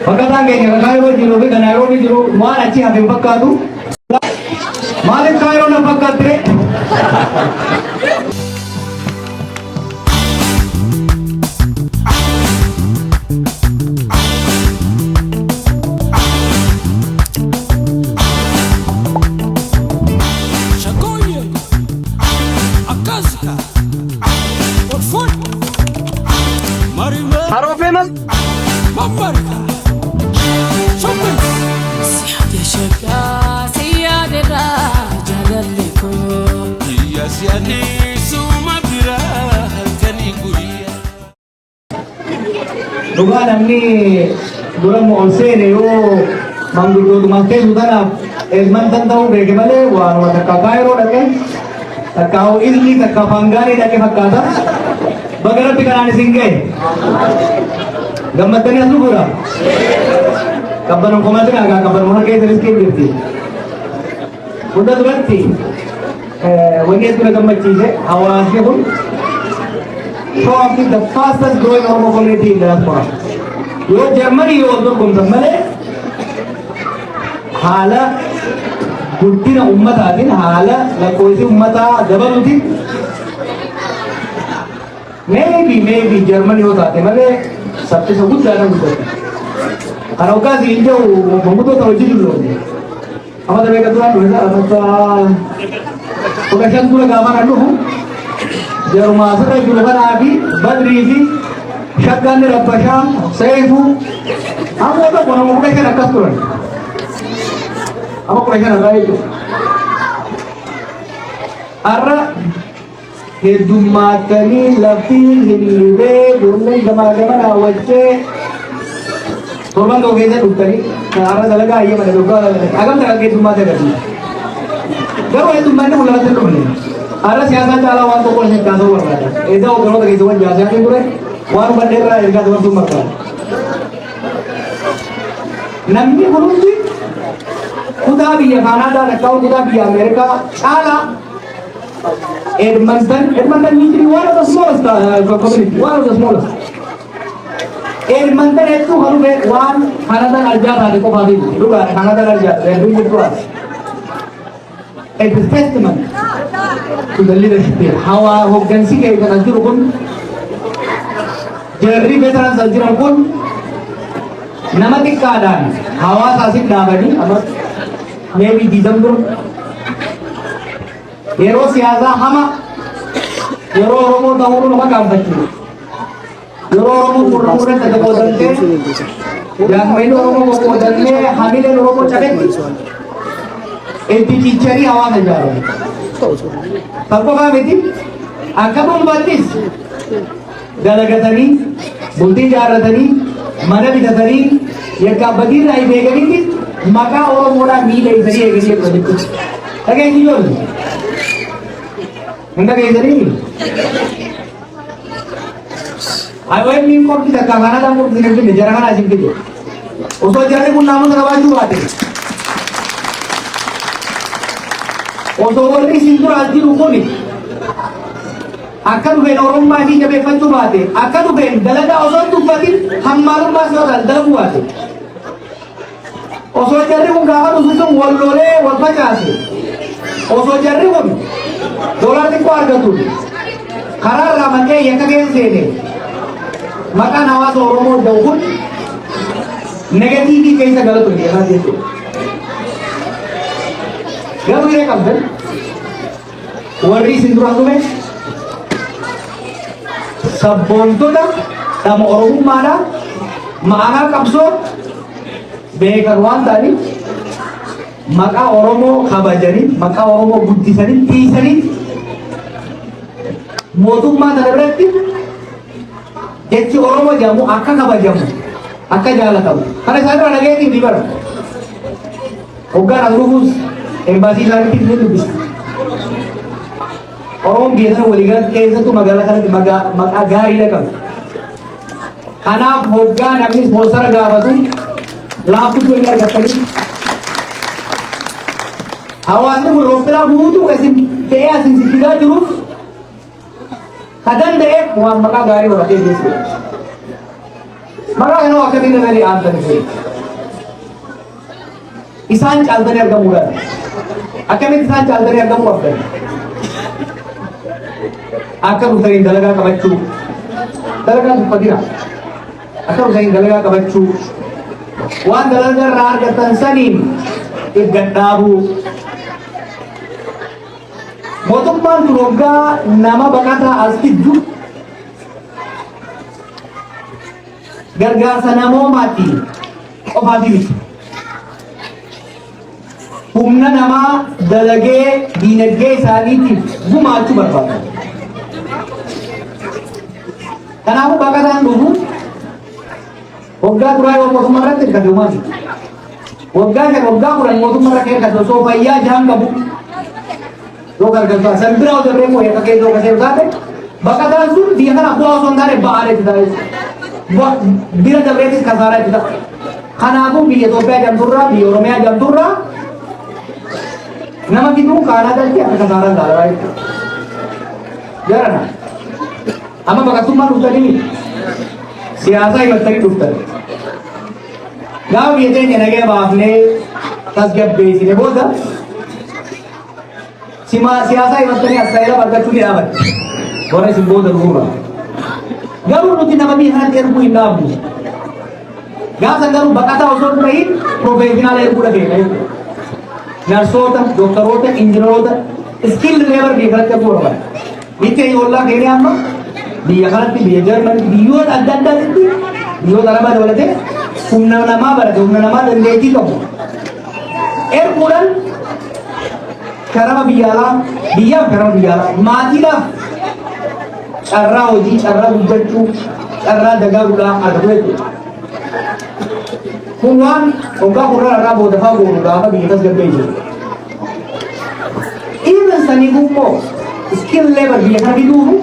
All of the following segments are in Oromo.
Pagkataan keenya Kaayiroo jiru fi Naayiroobii jiru waan achi hafe fakkaatu maaliif Kaayiroo na fakkaatte? Haro famous? Duga namni dura mo olsene yo manggudo dumaste sudana man tantau bege male wan wa takka Kaayiroo dhaqe takka ilmi takka Pangani dhaqe fakkaata bagaratti kanaan isin gahe gammattanii as dhufudha kabbanon komatina gaa kabbanon mana keessa riskee jirti hunda duratti wanni as dura gammachiise hawaasni kun probably the fastest growing Oromo community in the diaspora. Yo Germany yo also comes male hala guddina ummataatiin hala lakkoofsi ummataa dabaluutiin maybe Germany yoo taate malee saffisa guddaadhaan guddate. Kana hoggaasi hin jiru manguddoota hojii dulloomne. Amma dabee kan duraan dhufe sana bakka shan dura gaafaan dhufu Jaruma asirra jiru kanaa fi Badrii fi Shaggaanni Rabbashaa Seefuu amma tokko nama 15 akkas turan. Amma 15 irraa jechuudha. Har'a heddummaatanii lafti hiriiree durumee gamaa gama raawwachee torban tokko keessa dhuftanii har'a dalagaa hayyama dalagaa hagam dalagaa heddummaatee agarsiisa. Garuu heddummaanni mul'atee dhufne. Ada siasa cala waktu pun saya kasih warna. Itu kalau terkait dengan jasa yang itu, warna bendera yang kasih warna mereka. Nanti belum sih. Kuda biya Kanada, kau kuda biya Amerika, cala. Edmonton ini one of the smallest community, one of the smallest. Edmonton itu kalau one Kanada aja ada kau bagi, juga Kanada aja, itu itu. It is testament to the leadership here. Hawa hoggansi ke kan jiru kun jarri veteran jiran kun nama tikkaadhaan hawaasa asii dhaabanii amma maybe December yeroo siyaasaa hama yeroo Oromoo ta'uu nama gaafachuu yeroo Oromoo gurguruu ta'e qoodantee jaammayni Oromoo qoodantee hamileen Oromoo cabetti Enti cincari hawaasa jaaru. Takko kaamiti akka bombaatis dalagatanii bultii jaaratanii mana bitatanii yakka badii irraa beekanitti maqaa Oromoodhaan miila isanii eeganii eeggatu. Dhageenyi joolli. Hin dhageessanii? Ayoon niin qorti takka kanadhaan qorti hin finne jara kanaa isin fide. Osoo jarri kun naamusa qabaachuu baate. Osoo warri isin duraa jiru kuni akka dhufeen Oromummaa fi jabeeffachuu baate akka dhufeen dalagaa osoo hin tuffatin hammaalummaa soodhaan dalaguu baate osoo jarri kun gaafa dhufu sun wal lolee wal facaase osoo jarri kun doolaa xiqqoo argatu karaa irraa maqee yakka keessa seene maqaan hawaasa Oromoo ta'u kun negatiivii keessa galatu jedhaa jechuudha. Garuu yeroo qabdan warri isin dura dhume sabboontota dhama Oromummaadhaan ma'anaa qabsoo beekan waan ta'aniif maqaa Oromoo kabajanii maqaa Oromoo guddisanii tiisanii mootummaa kana biratti jechi Oromoo jedhamu akka kabajamu akka jaalatamu kana isaan bira dhageetiin ni bara hoggaan as dhufuus Embasi isaaniitti ni dubbisa. Oromoon biyya sana waliigalatti keessattuu magaalaa kanatti maqaa gaariidha qabu. Kanaaf hoggaa namni ispoonsara gaafatu laaftuu inni argatanii hawaasni kun roobbilaa guutuu isin ta'ee asin sibiilaa jiruuf ka danda'eef waan maqaa gaarii horatee jechuudha. मगर है ना आखिर में मेरी आंतन से इसान चालते ने अर्गम उड़ा आखिर में इसान चालते ने अर्गम उड़ा आखिर उसे इंदलगा कबच्चू दलगा पदिरा आखिर उसे इंदलगा कबच्चू wan dalaga rar gatan sanin igadabu motumman turoga nama bakata askiddu gargaarsa namoomati qofaatiif humna namaa dalagee diinagdee isaaniitiif gumaachuu barbaada kanaafuu baqataan dhufu waggaa duraa yoo mootummaa irratti hirkatumaati waggaa kudhan mootummaa irra hirkatu osoo fayyaa jahan qabu yoo gargaarsa san bira dabree moo yakka keessoo kasee taate baqataan sun biyya kana bu'aa osoo hin taane ba'aa itti taa'e bira dabreetis kasaaraa itti ta'a kanaafuu biyya Itoophiyaa jamturraa biyya Oromiyaa jamturraa nama gidduu Kaanaadaatti akka kasaaraa ilaalaa jechuudha jarana amma baqattummaa dhuftanii siyaasa himattanii dhuftan gaafa biyya keenya nagee baafnee tasgabbeessine booda siyaasa himattanii asaayila argachuu ni dhaabatte warra isin booda dhufuudha garuu nuti nama biyya kanatti erguu hin dhaabnu gaafa garuu baqataa osoo hin ta'iin profeeshinaala erguudha keenya jechuudha narsoota dooktaroota injineroota iskiil leebar biyya kanatti erguu barbaada biyya keenya ollaa keenya amma biyya kanatti biyya Jarmanitti biyyoota adda addaatti biyyoota lama dabalatee humna namaa barate humna namaa dandeettii qabu erguudhaan karama biyya alaa biyyaaf karama biyya alaa maatiidhaaf carraa hojii carraa guddachuu carraa dagaaguudhaan argatu jechuudha kun waan waggaa kurraa irraa boodafaa goonu gaafa biyya tasgabbeessu even sanii immoo skill level biyya kana fiduufu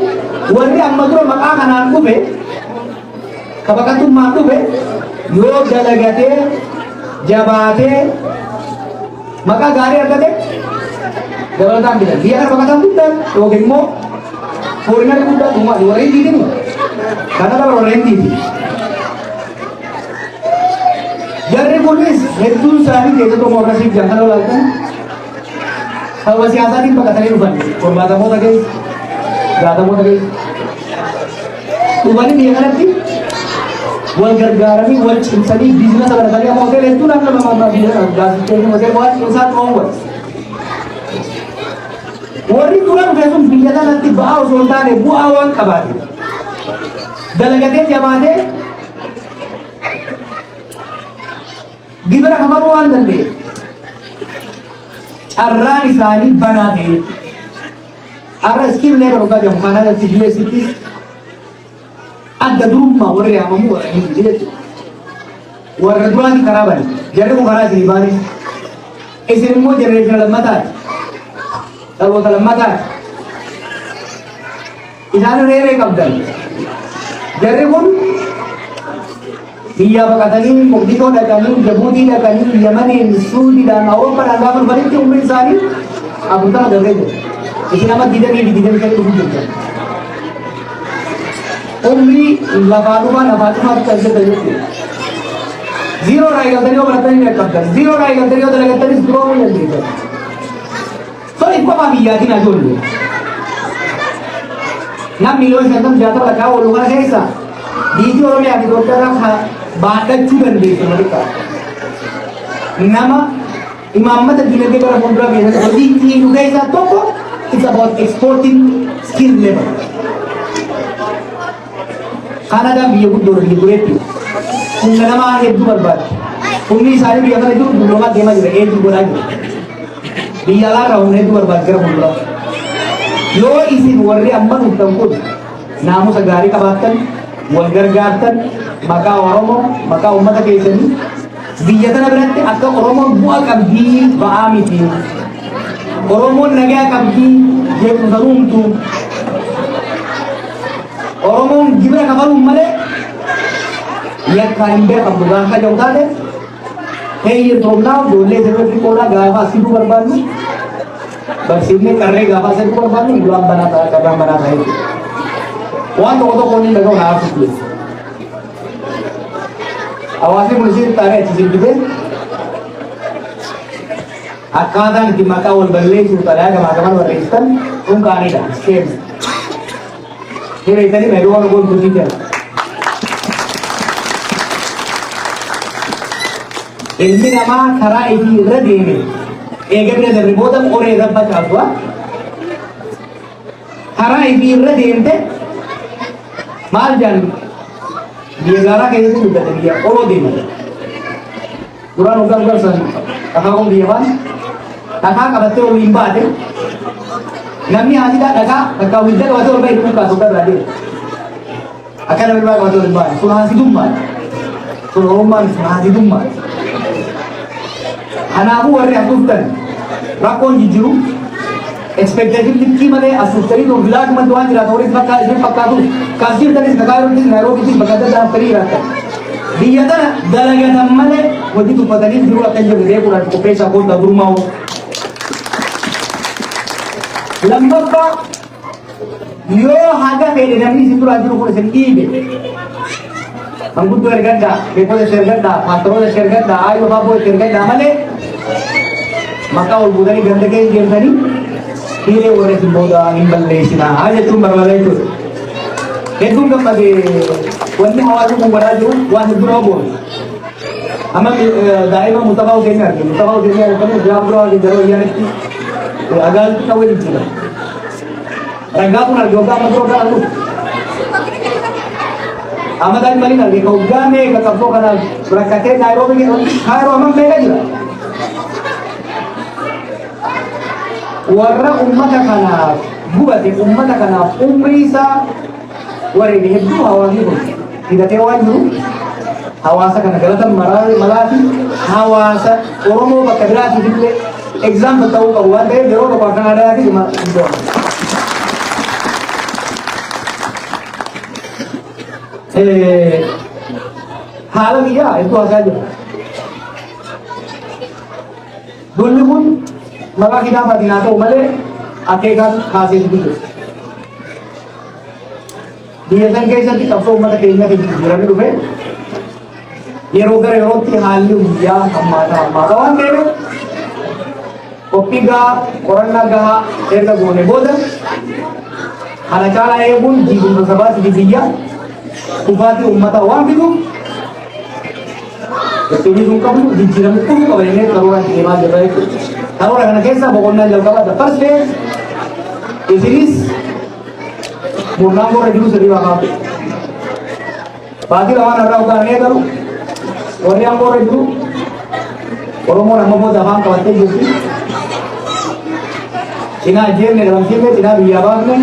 warri amma dura maqaa kanaan dhufe ka baqatummaan dhufe yoo dalagatee jabaatee maqaa gaarii argate dabalataan bitan biyya kana baqataan guddaan yookiin immoo fooriinari guddaan uumaa warra hin diidin kana dhala warra hin diidin jarri kunis hedduun isaanii keessattuu moorasiif jankana olaaltan sababa siyaasaatiin baqatanii dhufan qormaatamoota keessa gaatamoota keessa dhufanii biyya kanatti wal gargaaranii wal cimsanii biizinasa baratanii amma hoteela hedduun akka nama gaazixeessanii hoteela waan cimsaa dhoowwan warri dura dhufe sun biyya kanatti ba'aa osoo hin taane bu'aa waan qabaate dalagatee jabaatee gibira kafaruu waan danda'e carraan isaanii banaa ta'e arra iskiil leebar ogaa jedhamu Kaanaadaatti US'tti adda durummaa warri yaamamu warra hin jechuudha warra duraati karaa bane jarri kun karaa isinii baane isin immoo jenereeshina lammataati dhaloota lammataati isaan reeree qabdan jarri kun biyya baqatanii Moqdishoo dhaqanii Jabuutii dhaqanii Yemaniin Suudiidhaan Awurooppaadhaan gaafa dhufanitti umriin isaanii 40 dabree jira isin amma 20 dhufuu jirtan umrii lafaa dhumaatti kan jirtan jechuudha zero irraa eegaltanii yoo baratanii dhaqqabdan zero irraa eegaltanii yoo dalagattanis duroo hin dandeessan so dhibbama biyyaatiin ajoollee namni miliyoona 50 lakkaa oolu kana keessa biitii Oromiyaa fi Itoophiyaa baadhachuu dandeessu malikaa nama imaammata dinagdee bara fuulduraa keessatti hojii ittiin dhugee isaa tokko it's about exporting skill level Kaanaadaan biyya guddoo biyya dureetti humna namaa hedduu barbaadde humni isaanii biyya kana jiru dulloomaa deemaa jira hedduu godhaa jira biyya alaarraa humna hedduu barbaadde gara fuulduraa yoo isin warri amma dhuftan kun naamusa gaarii qabaattan wal gargaartan maqaa Oromoo maqaa uummata keessanii biyya kana biratti akka Oromoon bu'a qabdii ba'aa miti Oromoon nagaa qabdii jeequmsa uumtu Oromoon gibira kafaluun malee yakka hin beekamtu gaafa jiru taate heeyyirtoomnaa ijoollee sirriitti qoodhaa gaafa asii barbaannu barsiifnee qarree gaafa asii barbaannu gulaan banaa ta'a qabaan banaa ta'a jechuudha waan tokko tokko inni dhaga'u naa arsuuf Awasi mulisin tarik cincin kita. Akadan di maka wal balai itu tarik agama waristan ungkari dah. Same. Ini tadi meruang pun berjaya. Ini nama khara ini redi ini. Ega bila dari bodam orang eda baca apa? Khara ini redi ini. Mal jangan. Dia gara kayak itu juga dia orang di mana. Kurang ugal san. Kakak kau dia kan? Kakak kalau tu limba deh. Nami aja dah kakak wujud waktu orang itu muka suka berada. Akan lebih baik waktu limba. Sulah sidumba. Sulah roman sulah sidumba. Anakku orang asutan. Rakon jiju. Ekspektasi tinggi mana asutan itu bilang mantuan jelas orang itu pakar tu. Kasih tadi sekarang ini Nairobi itu berkata dalam perihal. Dia tu dalaga mana waktu itu pada ni dulu akan jadi dia pun ada pesa pun tak berumau. Lambat pak, yo harga pede nami situ lagi pun sendiri. Angkut tu erganda, depo tu erganda, patron tu erganda, ayu babu erganda mana? Maka ul budani ganda ke dia tadi, kiri orang tu boda imbal lesina, aja tu berbalai tu. Itu kan bagi wanita awal tu beraju, wanita tu robot. Amat daerah mutabau dengar kan jawab doa di dalam yang itu. Agal tu kau ini juga. Rangga pun ada juga macam orang tu. Amat ada mana lagi kau game ke kapo kana berakate Nairobi ni Nairobi amam mereka juga. Warna umat kana buat umat kana umrisa warna ini itu awal ni pun tidak tewan tu. Hawasa kana galatan malati hawasa oromo bakadra itu exam बताओ हुआ थे जरूर तो पढ़ना आ रहा है कि हाल किया itu aja dulu pun maka kita pati nato male akekan khasi itu dia kan kayak satu kapso mata kayaknya di jalan itu be ये रोगर रोटी हाली हुआ हमारा मातावान देवे Opiga orang naga erga gune boda halakala ebun jibun sabat di dia kubati ummata awam itu jadi sungkam di jiran itu kalau ini taruhan di mana jadi itu taruhan karena kisah pokoknya jauh kalah the first day is murna mau review sendiri apa pagi lawan ada udah nih taruh orang yang mau review orang mau nama mau dapat kawat jadi Cina jim ne dalam jim ne Cina biawak ne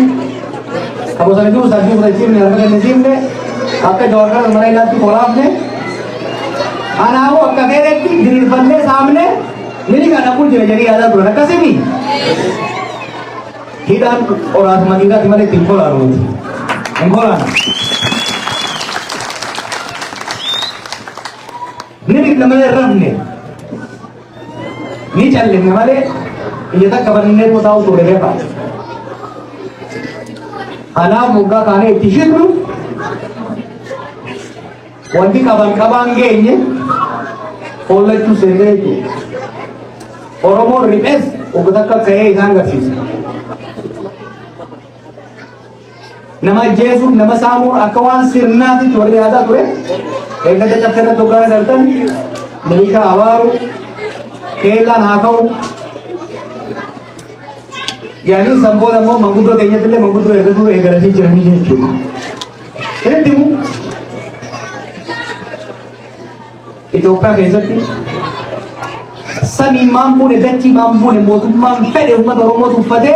kamu sana itu satu dari jim ne orang jim ne आपके डॉक्टर हमारे इलाज की बोला आपने आना वो कहे रहती दिल बंदे सामने मेरी गाना पूछ रहे जरी आधा बुरा कैसे भी हिदान और आसमानी का तुम्हारे तिल को ला रहा हूँ इनको लाना नहीं नमले रब ने नहीं चल लेंगे हमारे ये तक कबर ने बताओ तोड़े गए बात आना मुग्गा खाने टिशू करूँ wanti kaban-kaban gengnya oleh tu sendiri itu oromo ribes udah kaya izan gak sih nama Yesus nama Samuel akawan sirna itu curi ada tuh eka jatuh kena tukar datang mereka awal kelan hakau yani sambol amo mangudro kayaknya tuh mangudro itu tuh egarasi jernih itu ini timu itu apa rezeki sani mampu ne dati mampu ne motu mampu de umat orang motu pade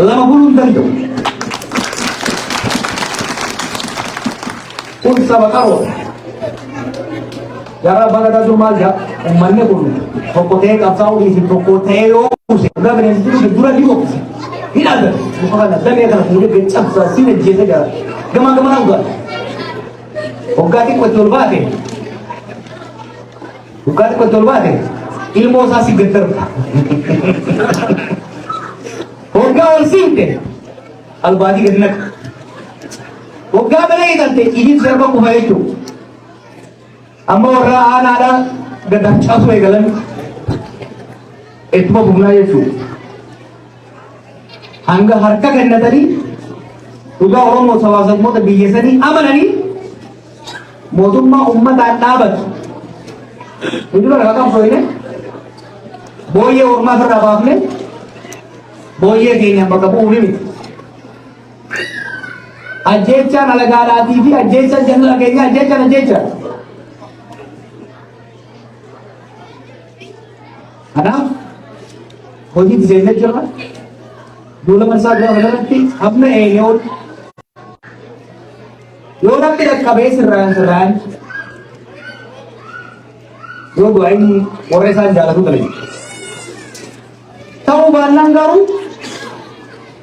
lama bulun tentu pun sabakaro jara bagada jumaja umanne bulun pokote kapsau di situ pokote yo usi udah beres itu dura di bok tidak ada bukan ada dan ya kalau mudah kecap sini jese gara gama-gama uga ogati betul banget bukan betul banget ilmu sasi geter hoga olsinte albadi genak hoga bela idante ini serba kuhaitu amma warra aanaadha gaddachaatu eegalan ittuma humnaa jechuudha. Hanga harka kennatanii dhugaa Oromoo sabaasamoota biyya sanii amananii mootummaa uummataan dhaabatu. Hujura lafa qabsoofne booyyee ormaa irraa baafne booyyee keenya bakka bu'uu miti. Ajjechaan alagaadhaatii fi ajjechaan jaalala keenya ajjechaan. Kanaaf hojii dizaayinaa jirra. Duula marsaa gaafa kanatti hamma eenyoon yoo namni dhaqqabee sirraan yoo du'aayin warra isaan jaalatu dalagu. Ta'uu baannaan garuu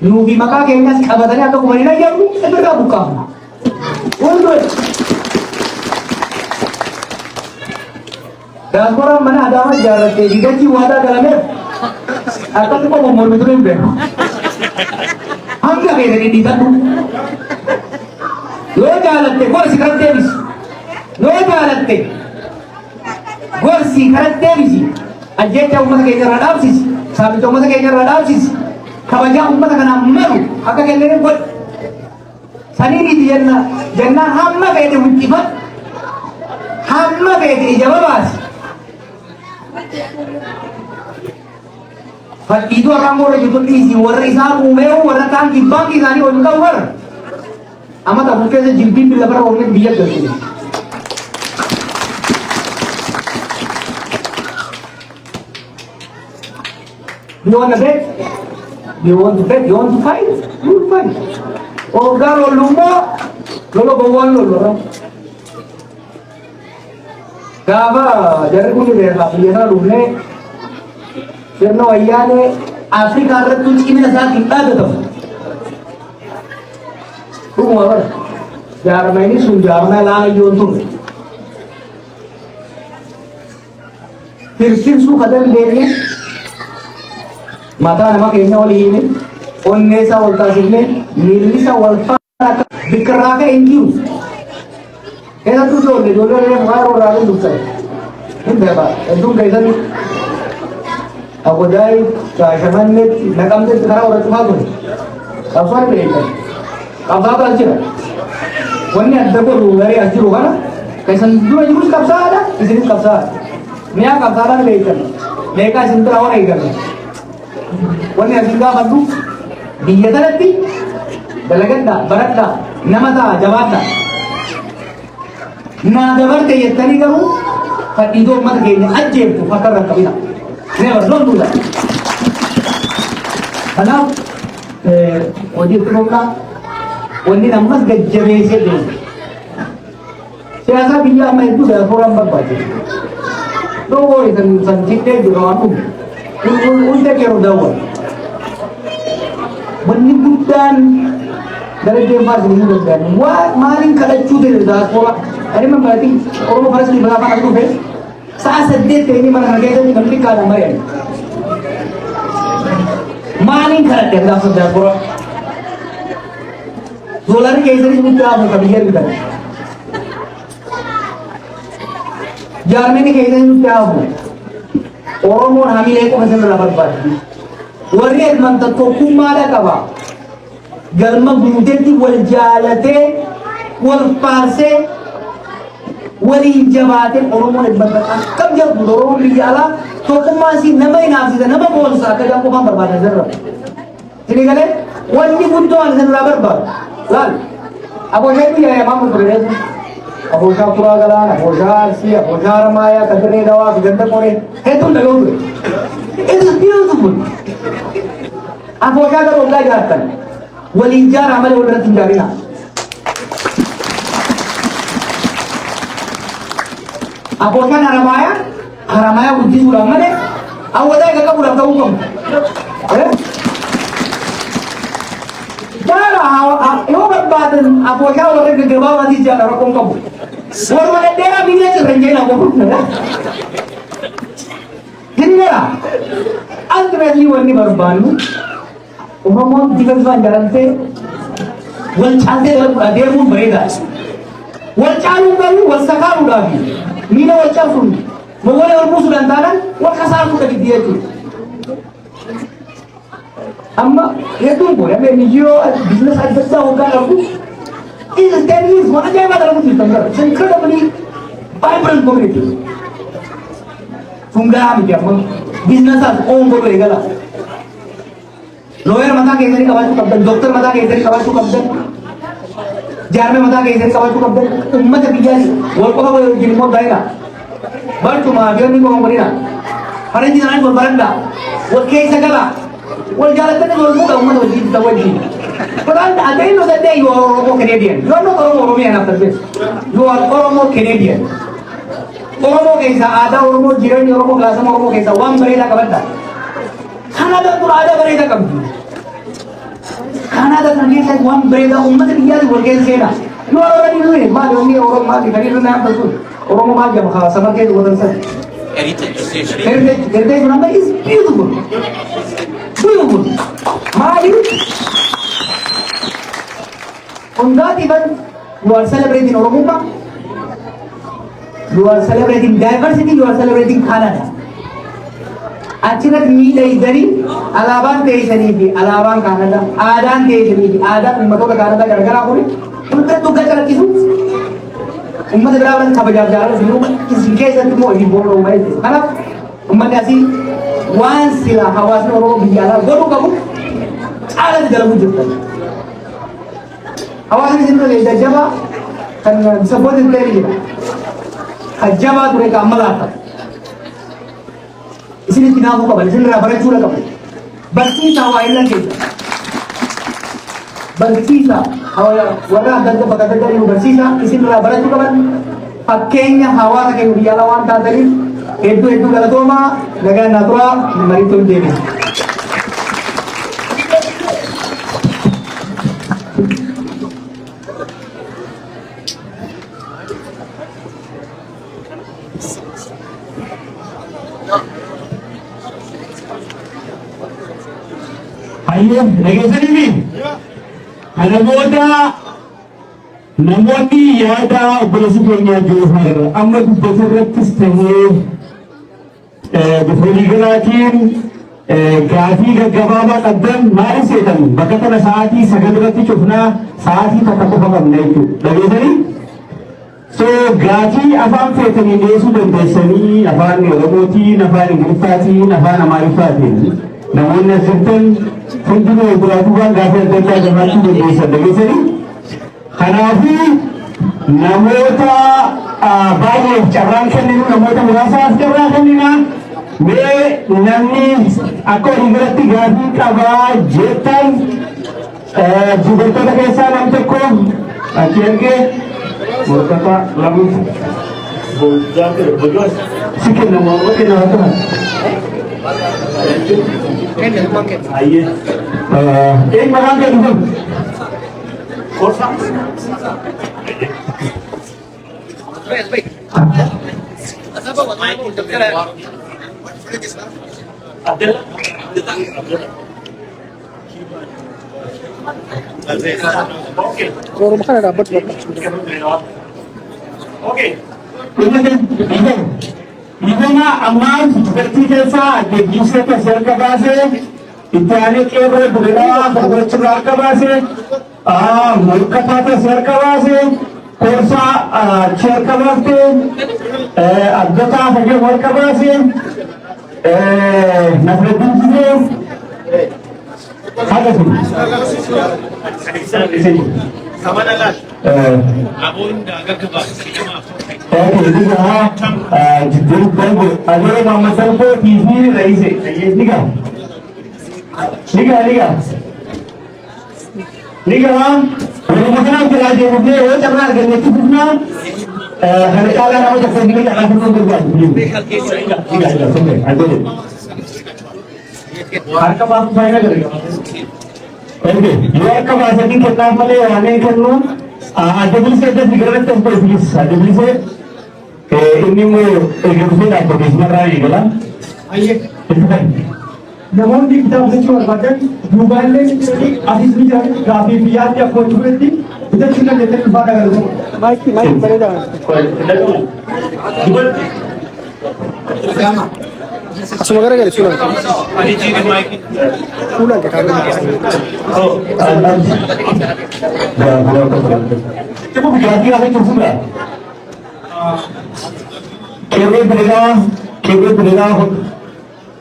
nuufi maqaa keenyas qabatanii akka kumanina jedhu irraa buqqaafna. Wantoota Diasporaan mana Adaamaa ijaarrattee diigachii waadaa galameef akkatti qofa mormitu hin beeku. Hanga beekanii dhiisadhu. Yoo jaalatte gorsi karatti deebisi. Yoo jaalatte gorsi karatti deebisi. Ajjecha uummata keenya irraa dhaabsisi. Saamicha uummata keenya irraa dhaabsisi. Kabajaa uummata kanaa maru akka kennan godhi. Saniiniiti jennaan hamma beekte huccifadhu. Hamma beekte ija babaasi. Fakkiitu orang boleh judul isi warna isaan umeu warna tangki bangki tadi orang tahu war. Amat tak mungkin saya jilbin bila pernah orang biar dari sini. You want to bet? You want to bet? You want to fight? You fight. Oh kalau lumba, lolo bawaan lolo. Kaba jadi punya berapa? Biasa lumne. Karena wayane Afrika itu ini saat kita ada tuh. Umar, jarang ini sunjarna lagi untung. Firsin su kadang dene, mata nama kayaknya wali ini, onnesa walta sini, nilisa walta dikeraka ingkiu. Kaya tu dole yang baru orang itu saya. Ini berapa? Itu kaitan aku dari zaman ini nakam itu sekarang orang cuma tu, kapal berikan, kapal aja. Wanni ada pun dari aja kan? Kaisan dua jurus kapal ada, di sini kapal. Ni kapal berikan, mereka sentuh orang ikan. Wanni ada juga bantu, dia terhenti, dalagan dah, barat dah, nama dah, jawab dah. Nah, jawab dia tadi kamu, itu mat kayaknya aja tu fakar dan kabina. Never, don't do that. Karena wajib program, wajib nampak gejala sedih. Saya rasa bila main itu dah program berbaca. Doa itu sanjite juga aku. Untuk kira doa. Menyebutkan dari tempat ini dan wah maling kalau cuci dah program. Ini berarti orang harus diberapa aku ber. Saat sedih ini mana kerja ni kami kada mari. Maling kada dah sudah pura. Dolar ke ini muda muka biar kita. Jarmani ke ini muda mu. Orang mau hamil itu macam berapa pagi. Warid mantat kokuma ada kawa. Galma budeti wal jalate wal parse. Wali jabatan orang orang berkata, kab jab orang bicara, to masih nama ini nafsi, nama bonsa, kerja aku hambar pada zero. Jadi kan, wali butuh anda zero berbar. Lalu, apa saya itu ya mamu berada. Apa saya pura galan, apa saya si, apa saya ramaya, kadang dawa, kadang kore, itu lalu. It is beautiful. Apa saya kalau enggak jatuh, wali jar amal udah tinggalin. Apa kan haramaya uji ulang mana? Awalnya kakak ulang tahu kamu. Cara, yo berbadan apa kan orang ke bawah di jalan rakong kamu. Orang mana daerah ini aja renjai nak kamu. Jadi lah, antara jiwa ini berbalu, orang mau dikerjakan jalan te, wal chante dalam dia pun beredar. Wal calu kamu, wal sakaru lagi. Mina wajah pun, mengoleh orang musuh dan tangan, wah kasar pun dari dia tu. Amma, ya tu boleh, मैं निजियो business आज बच्चा होगा aku, is 10 years mana jangan ada aku cerita kan, incredibly vibrant community. Sunggah macam apa, business आज orang boleh gala. Lawyer mata ke इधर कवाजू कब्दन, doctor mata के इधर कवाजू कब्दन, जार में मता के इधर कवाजू कब्दन, उम्मत बिजारी, वो को वो जिनको दायरा, बट तुम आगे नहीं को मरीना, हरे जी नारायण बोलबारंगा, वो केस करा, वो जालते ने बोल मुका उम्मत वजीद तवजी, पर at the end of the day you are Oromo Canadian, you are not Oromo Oromian after this, you are Oromo Canadian, Oromo कैसा आधा Oromo जिरनी Oromo क्लासम Oromo कैसा वन बरेदा कबड्डा, खाना तो आधा बरेदा कब खाना तो नहीं है वन बरेदा उम्मत बिजारी बोल के सेना, you are already doing it, माल उन्हीं Oromo माल दिखाई तो नाम तो Oromo माल जब खा समझ के वो दंसा heritage number is beautiful. Beautiful. Mali. On that even, you are celebrating Oromumma. You are celebrating diversity. You are celebrating Canada. Achirat meet idari. Alaban teisani di. Alaban Canada. Adan teisani di. Adan ummato ka Canada gargara kore. Unka tu gajara kisu. Ummat berawan khabar jar. इसके साथ तुम अभी बोल रहे हो भाई, है ना? उम्मत ऐसी वन सिला हवास में औरों बियाला बोलो कबू आलस जलबू जुटता है। हवास में जिनको ले जज्बा kan sebut itu dari kita. Hajjaba mereka amal apa? Isini tina aku kabar, isini rabar cura kabar. Bersisa wailan kita. Bersisa, awal warga ada tu pakai dari bersisa, isini rabar cura kabar. Pakainya hawa kayak bialawan tadi, itu kalau tu mah negara natural mari tu jadi. Ayo, negara ini, namoonni yaada obboleessi keenya Joohar amma dubbata irrattis tahee bifa waliigalaatiin gaafii gaggabaabaa qabdan maaliif seetan bakka kana sa'aatii 9 irratti cufnaa sa'aatii tokko qofa qabna jechuudha. Dhageessanii? So gaafii afaan feetanii dhiyeessuu dandeessanii afaan Oromootiin, afaan Ingiliffaatiin, afaan Amaariffaatiin namoonni asirtan hundinuu ogummaatuudhaan gaafii adda addaa gabaachuu dandeessan. Dhageessanii? Kanafi namoota baay'ee carraan kenninu namoota muraasaaf carraa kennina. Mee namni akka waliigalatti gaafii qabaa jettan dubartoota keessaa nam tokko achi ergee morkata lamuuf si kennamu amma kennamu akka ayyee maqaan kennu kun Korsa. Kalau makan ada dapat Oke. Ini mah aman seperti biasa bisa terserka bahasa Itali kero berdua bercerita bahasa Mulkata terserka bahasa Korsa cerka bahasa Abdata sebagai cerka bahasa Nasruddin juga ada sih sama nalar abun da gaggaba jadi jadi bagus ada nama serpo TV raise liga kalau makan kita aja mungkin oh jangan kerja cukupnya hari kala nama jadi kita jangan perlu berbuat liga sampai ada harga bagus saya kerja okay ये का भाषा की किताब वाले आने के नो आदिवासी से जब निकलने तब तो इस आदिवासी से इन्हीं में एक दूसरे का प्रोग्रेस में रहा है क्या आइए नमों की किताब से चोर बाजार मोबाइल में आदिश भी जाए काफी बियाद या कोई चुके थी इधर चुना लेते हैं बात अगर माइक पड़ेगा Asuma gara-gara sulang. Ali ji di mic. Sulang ke kamera. Coba berganti apa itu sudah? Kiri berbeda,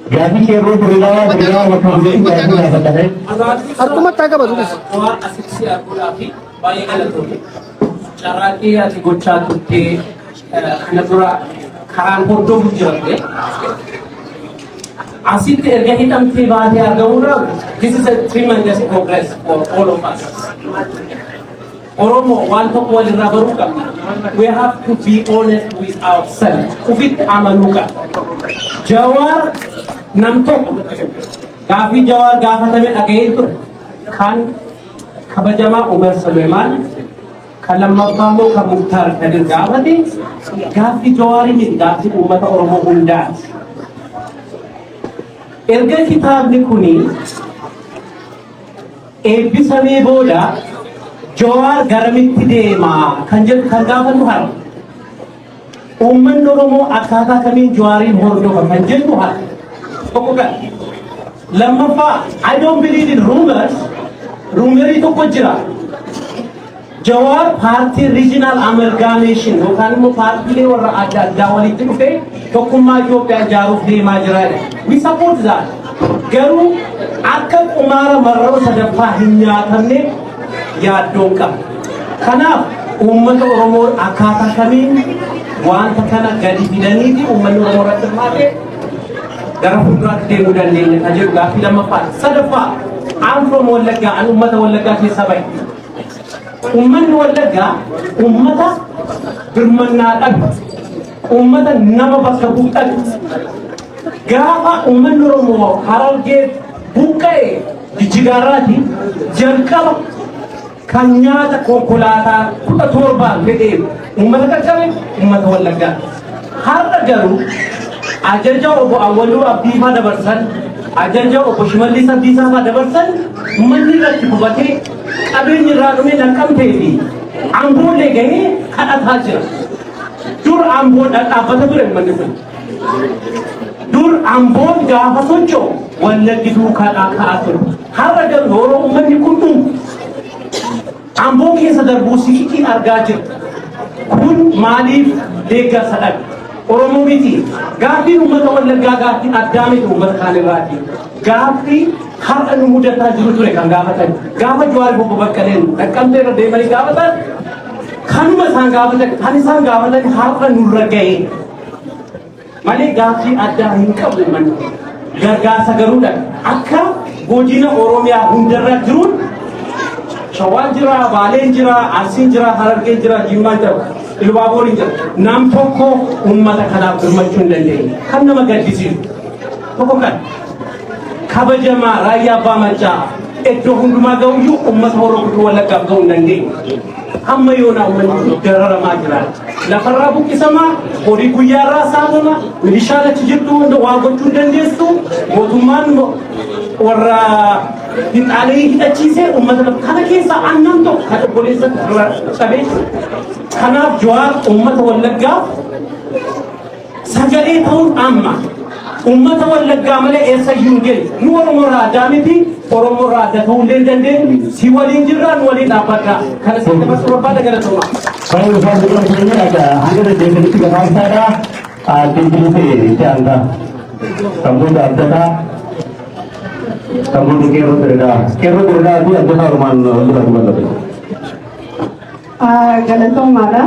ganti kiri berbeda waktu itu saya kata है. Aku mata ka ba tulis? Orang asik si aku lagi banyak kali tu. Cara dia di gocah tu ke negara karan bodoh je. Asik erga hitam tiba dia gauna. This is a tremendous progress for all of us. Oromo wanto wali rabaruka. We have to be honest with ourselves. Ufit amanuka. Jawar namtok. Gafi jawar gafa tame again to kan kabajama Umar Sulaiman kalamabamo kamukhtar kadir gafati gafi jawari ni gafi ummata Oromo hunda. Erga kitab ni kuni episode boda Jawar garamitti deema kanjel kanggafa tuhar umman Oromo akata kami jawarin hordo kanjel tuhar okokan lamma I don't believe in rumors rumori to kojira Jawar party regional amalgamation hokan mo party le or ada dawali tufe to kuma jo pe jaru deema jira we support that garu akal umara marro sadafa hinya thamne yaaddoon qaba. Kanaaf uummata Oromoo akkaataa kamiin wanta kana gadi fidanii fi uummanni Oromoo irratti hirmaate gara fuulduraatti deemuu dandeenya kan jedhu gaaffii lammaffaa. Sadaffaa I'm from Wallaggaa an uummata Wallaggaa keessa bahe. Uummanni Wallaggaa uummata birmannaa dhabu. Uummata nama bakka bu'u dhabu. Gaafa uummanni Oromoo Harargee buqqa'e Jijjigaarraati jalqaba kan nyaata konkolaataa 17 fedhee uummata qaqqabe uummata Wallaggaa. Har'a garuu ajaja obbo Awwaluu Abdiifaa dabarsan ajaja obbo Shimallis Abdiisaa dabarsan uummanni irratti hubatee qabeenyi irraa dhume Naqqamtee fi Amboollee gahee kadhataa jira. Dur Amboon dhaabbata ture uummanni kun. Dur Amboon gaafa socho'u Wallaggi duukaa ka'aa ture. Har'a garuu yeroo uummanni kun dhumu Amboo keessa darbuu sikiitiin argaa jirra. Kun maaliif deeggarsa dhabe? Oromoo miti. Gaaffii uummata Wallaggaa gaaffii addaa miti uummata kaan irraati. Gaaffii har'a nu mudataa jiru ture kan gaafatan. Gaafa Jawaar Obbo Baqqaleen Naqqamtee irra deemanii gaafatan kanuma isaan gaafatan kan isaan gaafatan har'a nurra ga'e. Malee gaaffii addaa hin qabu uummanni. Gargaarsa garuudha. Akka godina Oromiyaa hundarra jiruun Shawaan jira, Baaleen jira, Arsiin jira, Harargee jira, Jimmaa jira, Ilubaaboon jira. Nam tokko uummata kanaaf birmachuu hin dandeenye. Kan nama gaddisiisu. Tokko kan kabajamaa raayyaa abbaa Maccaa iddoo hundumaa ga'uyyuu uummata Oromoo Wallaggaaf ga'uu hin dandeenye. Amma yoona uummanni dararamaa jira. Lafarraa buqqisamaa, horii guyyaarraa saamama, milishaan achi jirtu hunda waa gochuu hin dandeessu. Mootummaan warra Hidhaalee hidhachiisee uummata kana keessa aannan tokko kan obboleessa qabee kanaaf Jawaar uummata Wallaggaaf sagalee ta'uun amma uummata Wallaggaa malee eessayyuu hin geenye nu Oromoo irraa addaa miti Oromoo irraa adda ta'uu illee hin dandeenyu si waliin jirra nu waliin dhaabbadha kana si dabarsuu barbaada galatoomaa. Baik, saya juga ini ada hadir di sini juga saya di sini di anda. Kamu ada kamu kero berada di antara rumah rumah Galatoomara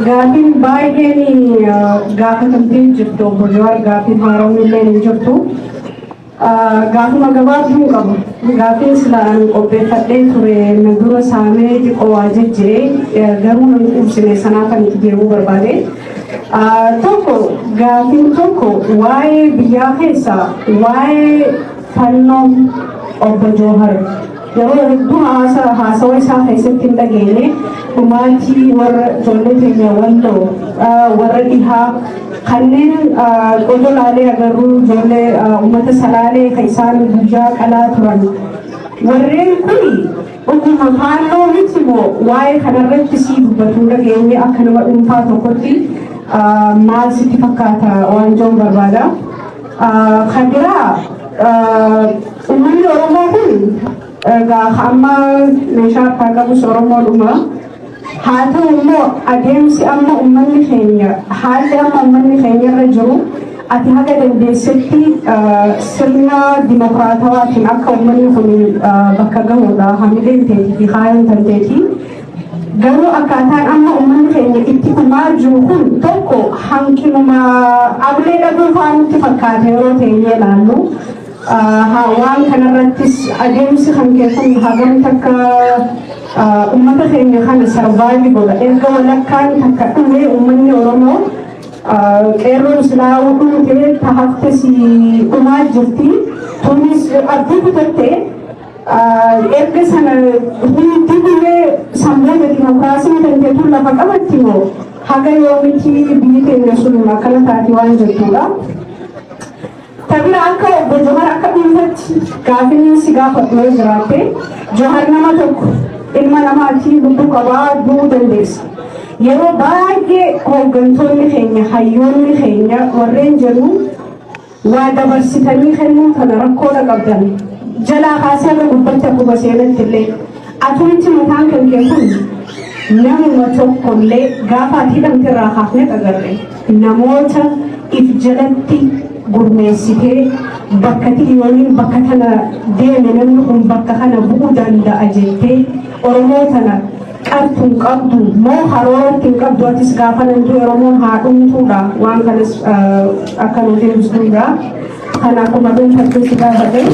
gaaffiin baay'een gaafatamtee jirtu obbo Jawaar gaaffiin haaraan illee ni jirtu. Gaafuma gabaabduu qabu. Gaaffiin silaan qopheeffadhee ture na dura saamee xiqqoo waa jejjee garuu nan ibsine sanaa kan itti deemuu barbaade. Tokko gaaffiin tokko waa'ee biyyaa keessaa waa'ee fannoo obbo Jawaar yeroo hedduu haasawa isaa keessatti hin dhageenye dhumaatii warra ijoollee keenya wandoo warra dhihaa kanneen qotolaalee agarruu ijoollee uummata salaalee kan isaan guyyaa qalaa turan warreen kun dhuguma faannoo miti moo waa'ee kanarratti sii dubbatuu dhageenye akka nama dhuunfaa tokkotti maal sitti fakkaata waan joon barbaada. Kan biraa uummanni Oromoo kun gaafa amma meeshaa harkaa qabus Oromoodhuma. Haa ta'u immoo adeemsi amma uummanni keenya haalli amma uummanni keenya irra jiru ati haga dandeessetti sirna dimokiraatawaatiin akka uummanni kun bakka gahudha hamileen ta'eetii fi kaayoon tanteetii. Garuu akkaataan amma uummanni keenya itti dhumaa jiru kun tokko hanqinuma ablee dhabuu fa'aa nutti fakkaata yeroo teenyee ilaallu. Waan kanarrattis adeemsi kan keessan hagam takka ummata keenya kana sarvaayivi godha. Erga walakkaan takka dhumee uummanni Oromoo qeerroon silaa dhumtee tahafte si dhumaa jirti. Tunis abdii kutattee erga sana hundi dhumee sammuuta dimokiraasii dandeetuun lafa qabatti moo haga yoomitti biyyi keenya suluma akkana taati waan jirtudha. Tabira akka obbo Johar akka dhuunfatti gaaffiin si gaafatu yoo jiraate Johar nama tokko ilma namaatii lubbuu qabaa du'uu dandeessa. Yeroo baay'ee hooggantoonni keenya hayyoonni keenya warreen jedhu waa dabarsitanii kennuu kana rakkoodha qabdan. Jalaa kaasee irra gubbatti akkuma seenatti illee atuutti mataan kan kee kun namuma tokkollee gaafa ati hidhamtirraa kaafne agarre namoota if jalatti gurmeessitee bakka xiyyooniin bakka tana deeme namni kun bakka kana bu'uu danda'a jettee Oromoo tana qabtuun qabdu moo haroorratti hin qabdu atis gaafa nantu Oromoon haa dhumtuudha waan kanas akka nu deebisuudha. Kana akkuma dhuunfattuu si gaafadhe.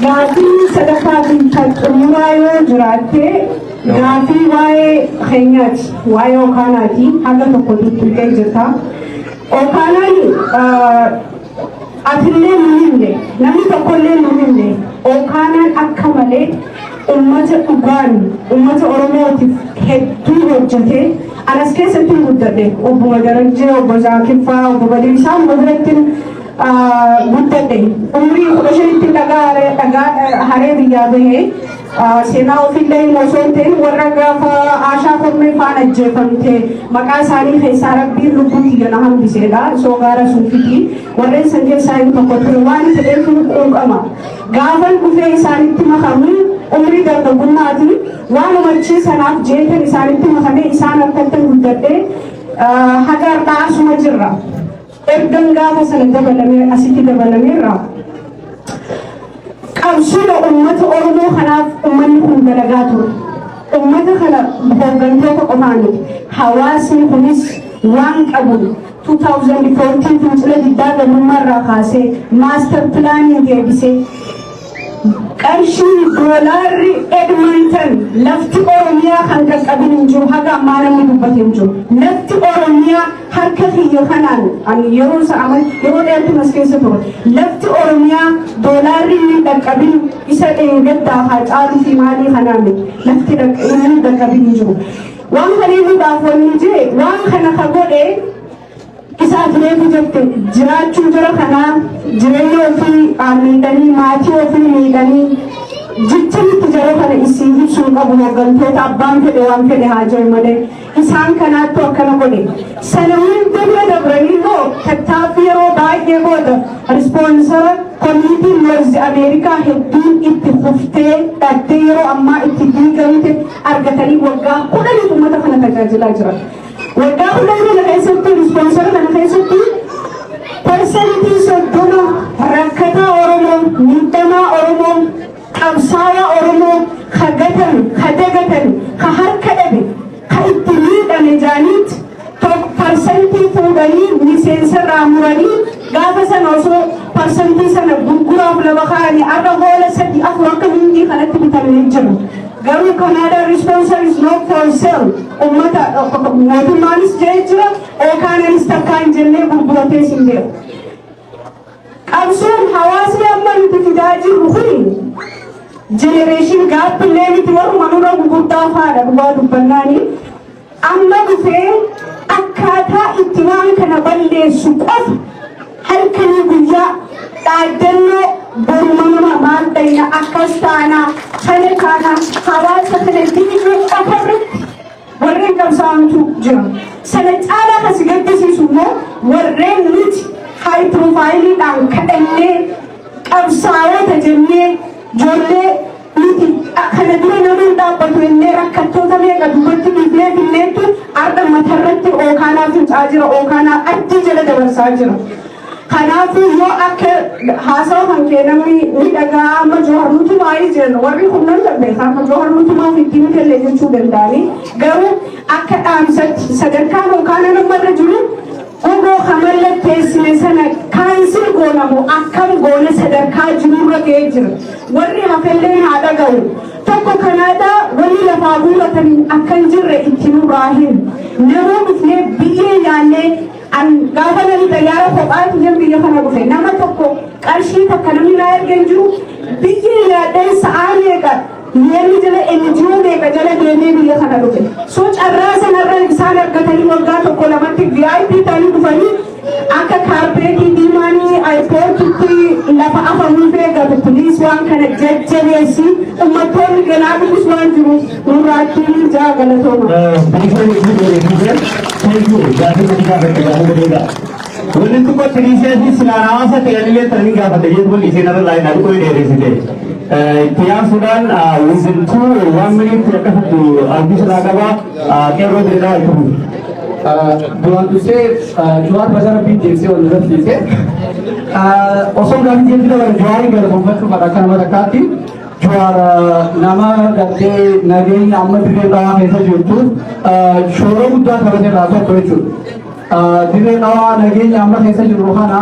Gaaffii sadarkaa fi xumuraa yoo jiraatte gaaffii waa'ee keenyaati waa'ee Okaanaati haga tokko tuttuqee jirta. Okaanaan atillee nu himne namni tokkollee nu himne Okaanaan akka malee ummata dhugaan ummata Oromootiif hedduu hojjete anas keessatti guddadhe obbo Darajjee obbo Zaakiffaa obbo Badiisaan biratti guddadhe umrii 15tti dhagaa haree biyyaa bahee seenaa ofiillee osoo hin ta'in warra gaafa Aashaa Kormee faana ajjeefamte maqaa isaanii keessaa Rabbiin lubbuutti gana hambiseedha soo gaara suufitii warreen san keessaa inni tokko ture waan ta'eef quuqama gaafan dhufee isaanitti makamu umrii dargaggummaati waan umachii sanaaf jeetan isaanitti makamee isaan akkatti guddadhe hagaarraa asuma jirra ergan gaafa sana dabalamee asitti dabalameerra qabsoo ummata Oromoo kanaaf ummanni kun dalagaa ture. Ummata kana hooggantoota qofaani hawaasni kunis waan qabu 2014 fincila diddaa gabrummaarraa kaasee maaster pilaanii deebisee qarshii doolaarri Edmonton lafti Oromiyaa kan qaqqabin hin jiru haga ammaa namni dubbate hin jiru. Lafti Oromiyaa harka kiyya kanaan yeroo sa'aman yeroo dheertuu as keessa ture. Lafti Oromiyaa doolaarri inni qaqqabin isa dheengaddaa haa caaluu fi maalii kanaan lafti inni qaqqabin hin jiru. Waan kana inni gaafanni jee waan kana ka godhe isaaf reefu jette jiraachuu jira kanaa jireenya ofii miidhanii maatii ofii miidhanii jittanitti jara kana isii ibsuu qabu hooggantoota abbaan fedhe waan fedhe haa jiru malee isaan kanaattu akkana godhe sana hunda bira dabranii immoo tattaaffii yeroo baay'ee booda rispoonsara komiitiin warzi Ameerikaa hedduun itti fuftee dhattee yeroo ammaa itti diigamte argatanii waggaa 10 uummata kana tajaajilaa jiran. Waggaa 10 kana keessatti rispoonsara kana keessatti parsantii 30 rakkataa Oromoo miidhamaa Oromoo qabsaa'aa Oromoo ka gatan ka dagatan ka harka dhabe ka itti miidhame jaaniitti parsantii fuudhanii miseensarraa muranii gaafa sana osoo parsantii sana gurguraaf laba kaa'anii arra hoola 3-4 akka hundii kanatti bitamanii jiru. Garuu Canada sponsor is not for sale. Ummata mootummaanis jee jira Okaanaanis takkaa hin jennee gurguratees hin jiru. Qabsoon hawaasni amma nuti fidaa jirru kun generation gaappiillee miti warruma nurra gurgurtaa faadha dhugaa dubbannaanii amma dhufee akkaataa itti waan kana balleessu qofa halkanii guyyaa dhaaddannoo borumama maal dhayna akkas taanaa kana kana hawaasa kana diiguu qofarratti warreen qabsaa'antu jira. Sana caalaa kasi gaddisiisu immoo warreen nuti high profile-dhaan kadhannee qabsaa'ota jennee ijoollee nuti kana dura namni dhaabbatu jennee rakkattoota meeqa dubbatti dhiifnee finneettu har'a matarratti ookaanaa fincaa jira, ookaanaa addii jala dabarsaa jira. Kanaafuu yoo akka haasawa kan kennamni miidhagaa amma Johaar Nutumaa'ii jiran warri humnan jalbeessaa akka Johaar Nutumaa ofiitti mitellee jechuu danda'anii garuu akka dhaamsatti sadarkaan ookaanaa namarra jiru Ongoo kamallatteessine sana kaansil goonamu akkam goone sadarkaa jirurra ga'ee jira. Warri hafelleen haa dhaga'u. Tokko kanaadaa walii lafaa guuratanii akka hin jirre itti nurraa hin. Namuu dhufnee biyyee yaannee an gaafa namni xayyaara kophaatu jan biyya kana dhufe nama tokko qarshii takka namni naa erga hin jiru biyyee yaadhee sa'aa meeqa Yerri jala NGO meeqa jala deemee biyya kana dhufe. So carraa sanarra isaan argatanii waggaa tokko lamatti VIP ta'anii dhufanii akka kaarpeetii diimaanii airpoortitti lafa afamuu beekatu piliis waan kana jajjabeessi uummattoonni ganaa dhufus waan jiru nurraatti jaa galatooma. Wanti tokko tiriisee silaanaasa ta'anii ta'anii gaafate jechuun isheen irra laayinaa koyi dheeresite. Tiyaan Sudan within 1 minute akkasitti abdii silaa qabaa qeerroo jedhaa jechuudha. Duraan dursee Johaar Bazara Biijeesee wal irratti dhiisee osoo gaaffii jeetti dabale Johaarii galateeffachuuf akka nama takkaatti Johaar nama gartee nageenya amma dirree dhawaa keessa jirtu shoora guddaa taphatee irraa tokko jechuudha. Dirree dhawaa nageenya amma keessa jiru kana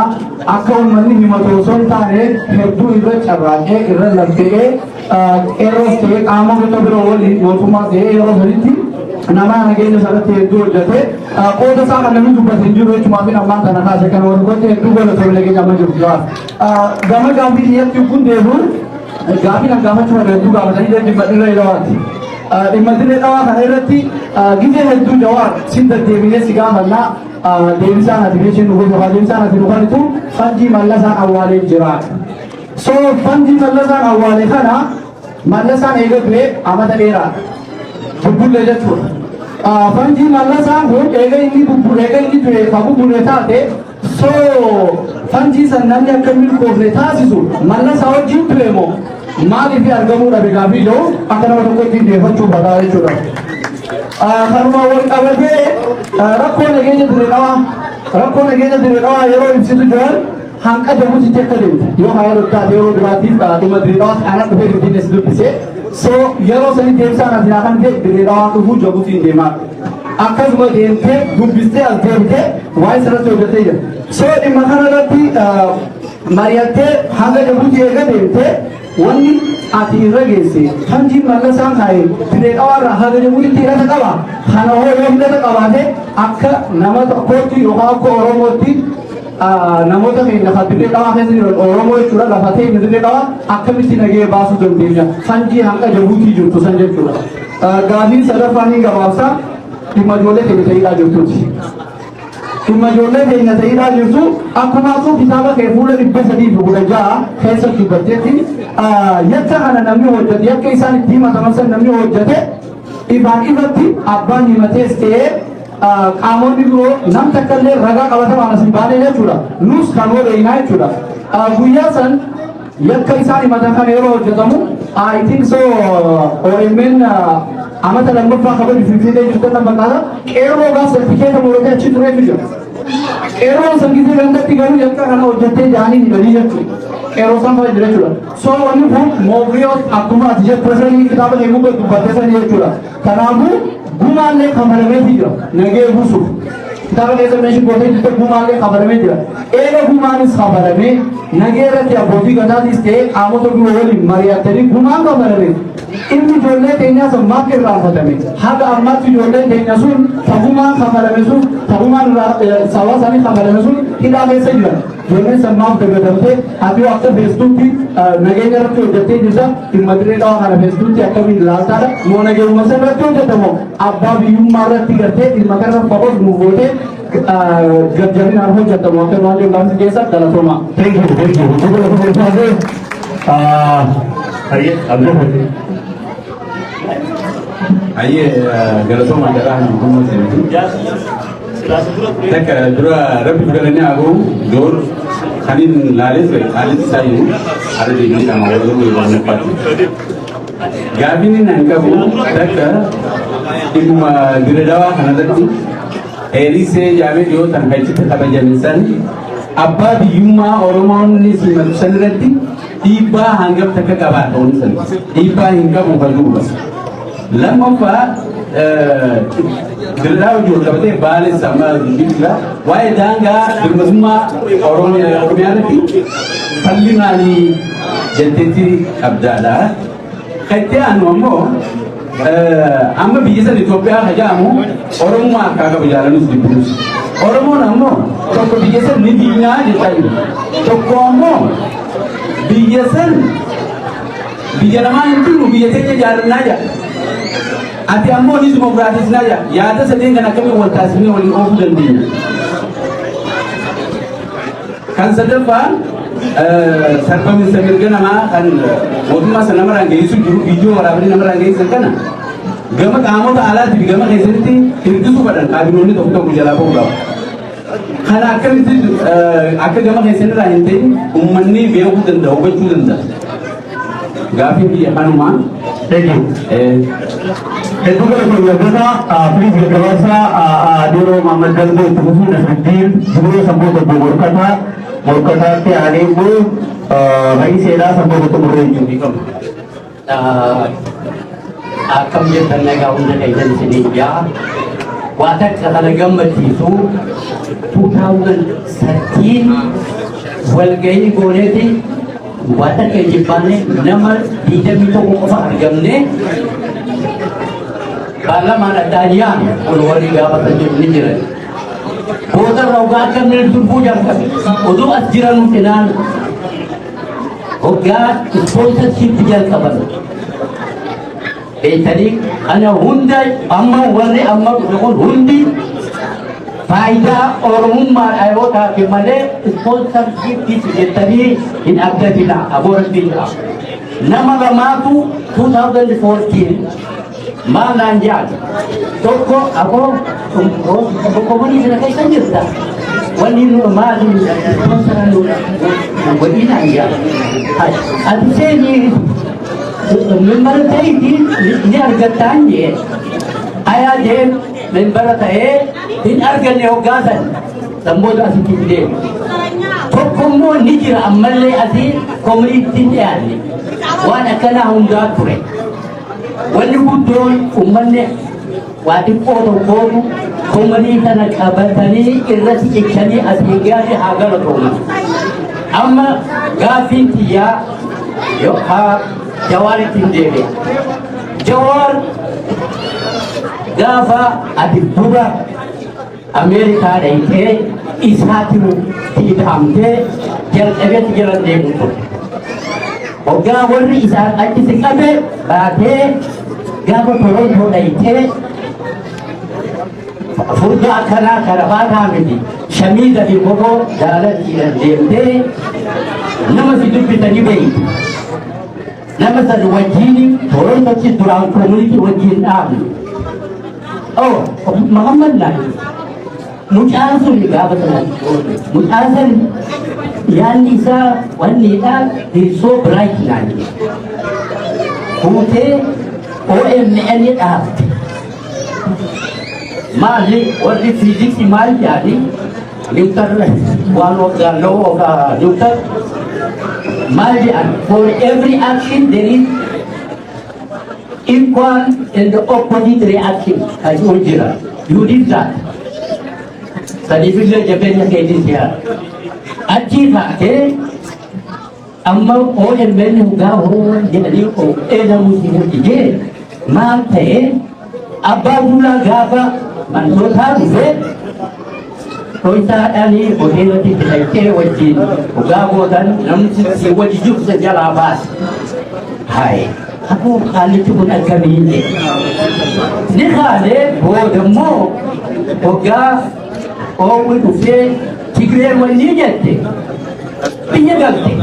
akka uummanni himatu osoo hin taane hedduu irra carraaqee irra laftee qeerroos ta'ee qaama gosa biroo waliin mootummaa ta'ee yeroo sanitti nama nageenya sanatti hedduu hojjete qooda isaa kan namni dubbate hin jiru jechuudha fi ammaan kana kaase kan wal godhe hedduu godhatee nageenya amma jiru jira. Gama gaaffii dhiyeetti kun deebi'u gaaffii kan gaafachuu hedduu gaafatanii dhimma dirree dhawaati. Dhimma dirree dhawaa kana irratti gizee hedduu Jawaar sin deddeebinee si gaafannaa deebisaan ati beeksisuu nu gosa deebisaan ati nu kanitu Fanjii Mallasaan awwaalee jira. So Fanjii Mallasaan awwaalee kana Mallasaan eega du'e amata dheeraa bubbullee jechuudha. Fanjii Mallasaan kun eega inni du'e ka bubbullee taate so Fanjii san namni akka milkoofne taasisu Mallasaa wajjin ture moo maaliif argamuu dhabe gaaffii jiru akka nama tokkotti deeffachuu badaa jechuudha. Kanuma wal qabatee rakkoo nageenya dirree dhawaa yeroo ibsitu jiran hanqa jabuutti akka deemte yoo haa yeroo taate yeroo duraatiif dhuma dirree dhawaa ana dhufee dubbiin si dubbise so yeroo sanii deebisaan ati naa kan ta'e dirree dhawaa dhufuu jabuutiin deemaa akkasuma deemtee dubbistee as deemtee waa'ee sirratti hojjetee jira. So dhimma kanarratti mari'attee hanga jabuutti eega deemtee wanni ati irra geesse Fanjiin Mallasaan kaa'ee dirree dhawaarraa haga jabuutti hidhata qaba. Kana hoo yoo hidhata qabaate akka nama tokkootti yookaan akka Oromootti namoota keenya lafa dirree dhawaa keessa jiran Oromoo jechuudha lafa ta'e dirree dhawaa akkamitti nagee baasuu dandeenya Fanjii hanga jabuutii jirtu san jechuudha. Gaaffiin sadaffaan hin gabaabsa dhimma ijoollee keenya ta'idhaa jirtuuti. Dhimma ijoollee keenya ta'idhaa jirtu akkuma asuu kitaaba kee fuula 316 keessatti dubbatteetti yakka kana namni hojjete yakka isaan itti himataman san namni hojjete ifaan ifatti abbaan himatees ta'ee qaamonni biroo nam takkallee ragaa qabatamaan as hin baane jechuudha. Nus kan ooleenaa jechuudha. Guyyaa san yakka isaan himatan kana yeroo hojjetamu I think so OMN amata lammaffaa kabaju finfinnee jirtan nan bakkaata qeerroo gaa sertifikeeta muratee achi tureetu jira. Qeerroon san gisee gandatti garuu yakka kana hojjettee jaanii hidhanii jechuudha. Qeerroo san fa'aa jira jechuudha. So wanni kun moogriyoos akkuma ati jettu sanii kitaaba kee muka dubbattee sanii jechuudha. Kanaafuu gumaallee kafalameetii jira nagee buusuuf. Kitaaba keessa meeshaa gootee jirte gumaallee kafalamee jira. Eega gumaanis kafalamee nagee irratti abbootii gadaatis ta'ee qaamota biroo waliin mari'attanii gumaan kafalame. Inni ijoollee keenyaa sun maaf irraanfatame. Haga ammaatti ijoolleen keenya sun tagumaan kafalame sun tagumaan sabaa isaanii kafalame sun hidhaa keessa jiran. Ijoolleen sun maaf dagadamtee ati akka feestuutti nageenya irratti hojjettee jirta dhimma dirree dhawaa kana feestuutti akkamiin ilaaltaadha. Moo nageenyuma san irratti hojjetamoo abbaa biyyummaa irratti gartee dhimma kana faqos nu gootee jajjabinaan hojjetamu akka waan jennuun keessa galatooma. Thank you. Ayyee abdii Aye, galatoo mandara hukumu sini. Tak dua rapi galanya aku jor kanin laris sayu ada di sini sama orang yang berempat. Gavin ini angka bu tak ibu diredawa karena tadi Eri se jamin dia tanpa cerita kata jamisan. Abba di Yuma orang ni si manusia nanti tiba hanggap tak kabar tahun sen. Tiba hingga mukallub. Lama fa diredawa juga berarti balik sama juga. Wai danga bermazmuma orang yang nanti kallingani jentiti abdala. Kaya anu ambo amma biasa di Ethiopia aja amu orang mah kagak berjalan di bus orang mau namo toko biasa ni dinya aja tahu toko ambo biasa mana itu biasanya jalan aja ati ambo ni semua gratis aja ya ada sedang kena kami wantas ni oleh off dan dinya kan sedepan sarpa min samir gana ma kan moduma sanamara ngeisu juru video wala bari namara ngeisu kana gama kamo ta ala ti gama ngeisu irdusu badan kabinoni to to jala bo ga kana kan ti akka gama ngeisu ra hinte ummanni beeku danda obachu danda gafi bi hanuma Thank you. Itu kalau berbicara, please berbicara Diro Muhammad Galbo Tuhusu Nasruddin, Juru Sambo Berbogor Kata, Molkata ke Alimu, Hai Seda Sambo Berbogor Jumikam. Akam je tenaga untuk kajian sini ya. Watak tenaga matisu 2013 walgai goreti watak kejipane nama tidak itu kau gamne. Kalau mana talian keluar di bawah tanjung ni je. Bodoh rogat kan tubuh jam kan. Udu asjiran mungkinan. Rogat sponsorship jalan kabar. Tadi ana hundai amma wali amma kon hundi faida orang umma ayo ta ke male sponsorship di tadi in abdadila abor bila nama gamatu 2014 malanjat toko ako komuni sila kay sanjita wali no mali sponsoran no wali na ya at seni member tadi ini harga tanya ayah je member tadi ini harga neogasan sambut asik dia tokomo nijira amalle adi community yani wana kana hunda kure wani budon umanne wadi foto komu community na kabatani irati ikani asigari hagara komu amma gafin tiya yo ha jawari tindere jawar gafa adibura Amerika daite isatimu tidamte jel evet jalan demuto oga warri isat aji sikabe bate gafa toronto daite furda kana karabata midi shamida di bobo dalat jalan demte nama sidup pitani bai nama sadu wajini toronto ci durang community wajin am oh Muhammad nabi Mujasul juga betul. Mujasul yang Nisa wanita is so bright nanti. Kute OMN ni dah. Mali orang fizik si mali jadi. Newton walau galau atau Newton. Mali for every action there is equal and the opposite reaction. As original. You did that. Tadi bila jadinya kayak dia, aji tak ke, amma orang beli gao jadi orang muslim je, mate, abah mula gaba, manusia je, kita ini hotel di Malaysia wajib, gao dan nampak si wajib sejalan bas, hai. Aku kali tu pun agak ini. Ni kali bodoh mo, boga. Oh, itu sih, cikgu wani jatuh, pinjagal te,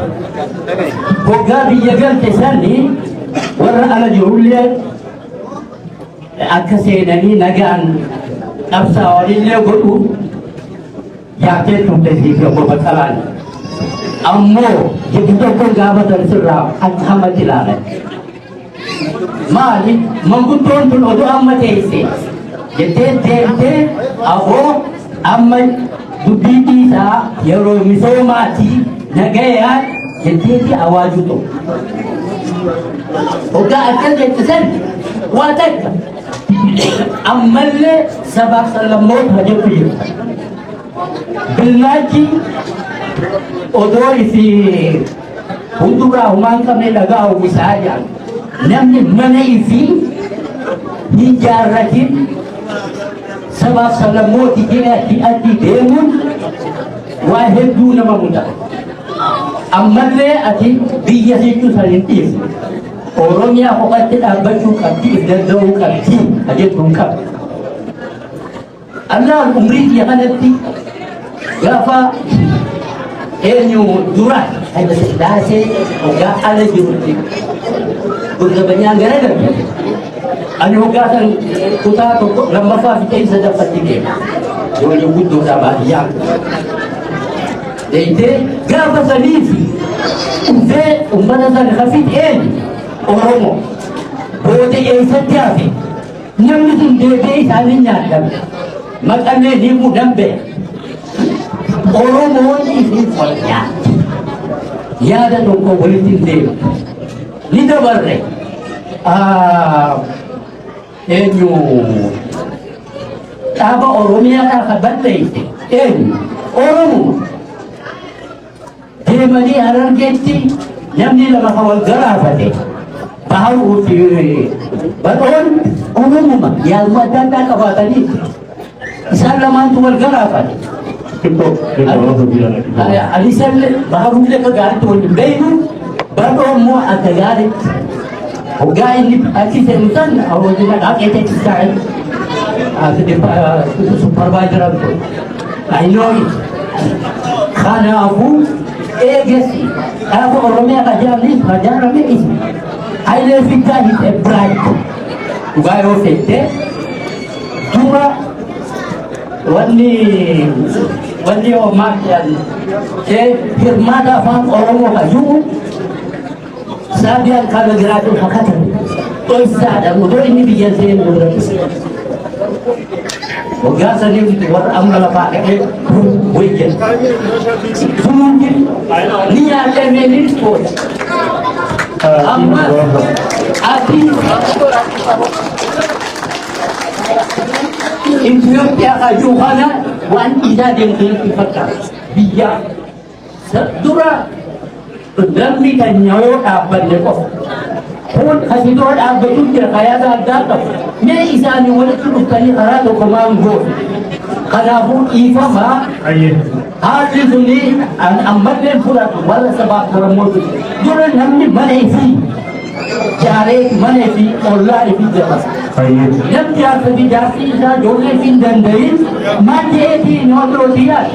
boga pinjagal te sani, warna ala jurulia, akka seenanii nagaan qabsaa'olillee godhu yaatee turte siif obbo Baqqalaan. Ammoo jedhu tokkoon gaafatan sirraa akka hamatti ilaalan. Maali manguddoon tun oduu amma teesse jettee deemtee aboo amma dubbii isaa yeroo misoomaatii nagayaan jetteeti awaaju ta'u. Hoggaa akkas jette san waa takka ammallee sabaaf sallammoota hajjatu jiru. Billaachi odoo isi hunduraa humaan qabne dhagaa uwwisaa jira. Namni mana ifi hin jaarratin sabaaf sallammooti jedhati addi deemuun waa hedduu nama mudata. Ammallee ati biyya jechuu san hin dhiifne. Oromiyaa kophaatti dhaabbachuu qabdi, if danda'uu qabdi, ajechuun qabdi. Allaan umrii biyya kanatti gaafa eenyu dura Haile Sillaasee hoggaa ala jirutti gurgabanyaan gara darbe. Ani hoggaa san kutaa tokko lammaffaa fi keessa daffatti deema. Ijoollee guddoodhaa baadiyyaa. Deeytee gaafa saniifi dhufee uummata sana hafit eenyu Oromoo booda eessatti hafe namni sun deebi'ee isaanii nyaatame maqamee ni mudambe Oromoon isin fayyaa yaada tokko walitti hin deemu ni dabarre eenyu dhaaba Oromiyaa kan balleeyse eenyu Oromoo deemanii Harargeetti namni lama kan wal garaafate baharuu fi badhoon Oromuma yaaluma adda addaa qabaatanii isaan lamaantu wal garaafate. Alisallee baharullee akka gaariitti wal hin beeynu badhoo immoo akka gaariitti hoggaa inni achi seenu san hawwajjina dhaqeetetti taa'e supervisor I know it. Kanaafuu eegasi dhaaba Oromiyaa kajaarame ismi Haile Fidaa is a bride dhugaa yoo feete dura wanni homaa hirmaata afaan Oromoo kayyuu saabiyaan kaaba jiraatu fakkaatan dhoysaadha odoo inni biyya seenu dura hoggaa saniif warra amma lafaa dhaqee wayyan tumuundi ni nyaalee meellis tooda amma ati Itoophiyaa kayyuu kana waan isaa deemteetti fakkaata biyya dura namni kan nyawoo dhaabbanne qofa kun kasidoo dhaabbatu jira kayaata addaa qabu mee isaanii walitti dhuftanii karaa tokko maangoo kanaafuu dhiifamaa haalli suni ammalleen fudhatu warra sabaaf Oromootu dura namni mana ifii jaaree mana ifii ollaa ifii jabasa namni jaarsa fi jaarsi isaa ijoollee ifii hin danda'in maddeetii nootootii yaada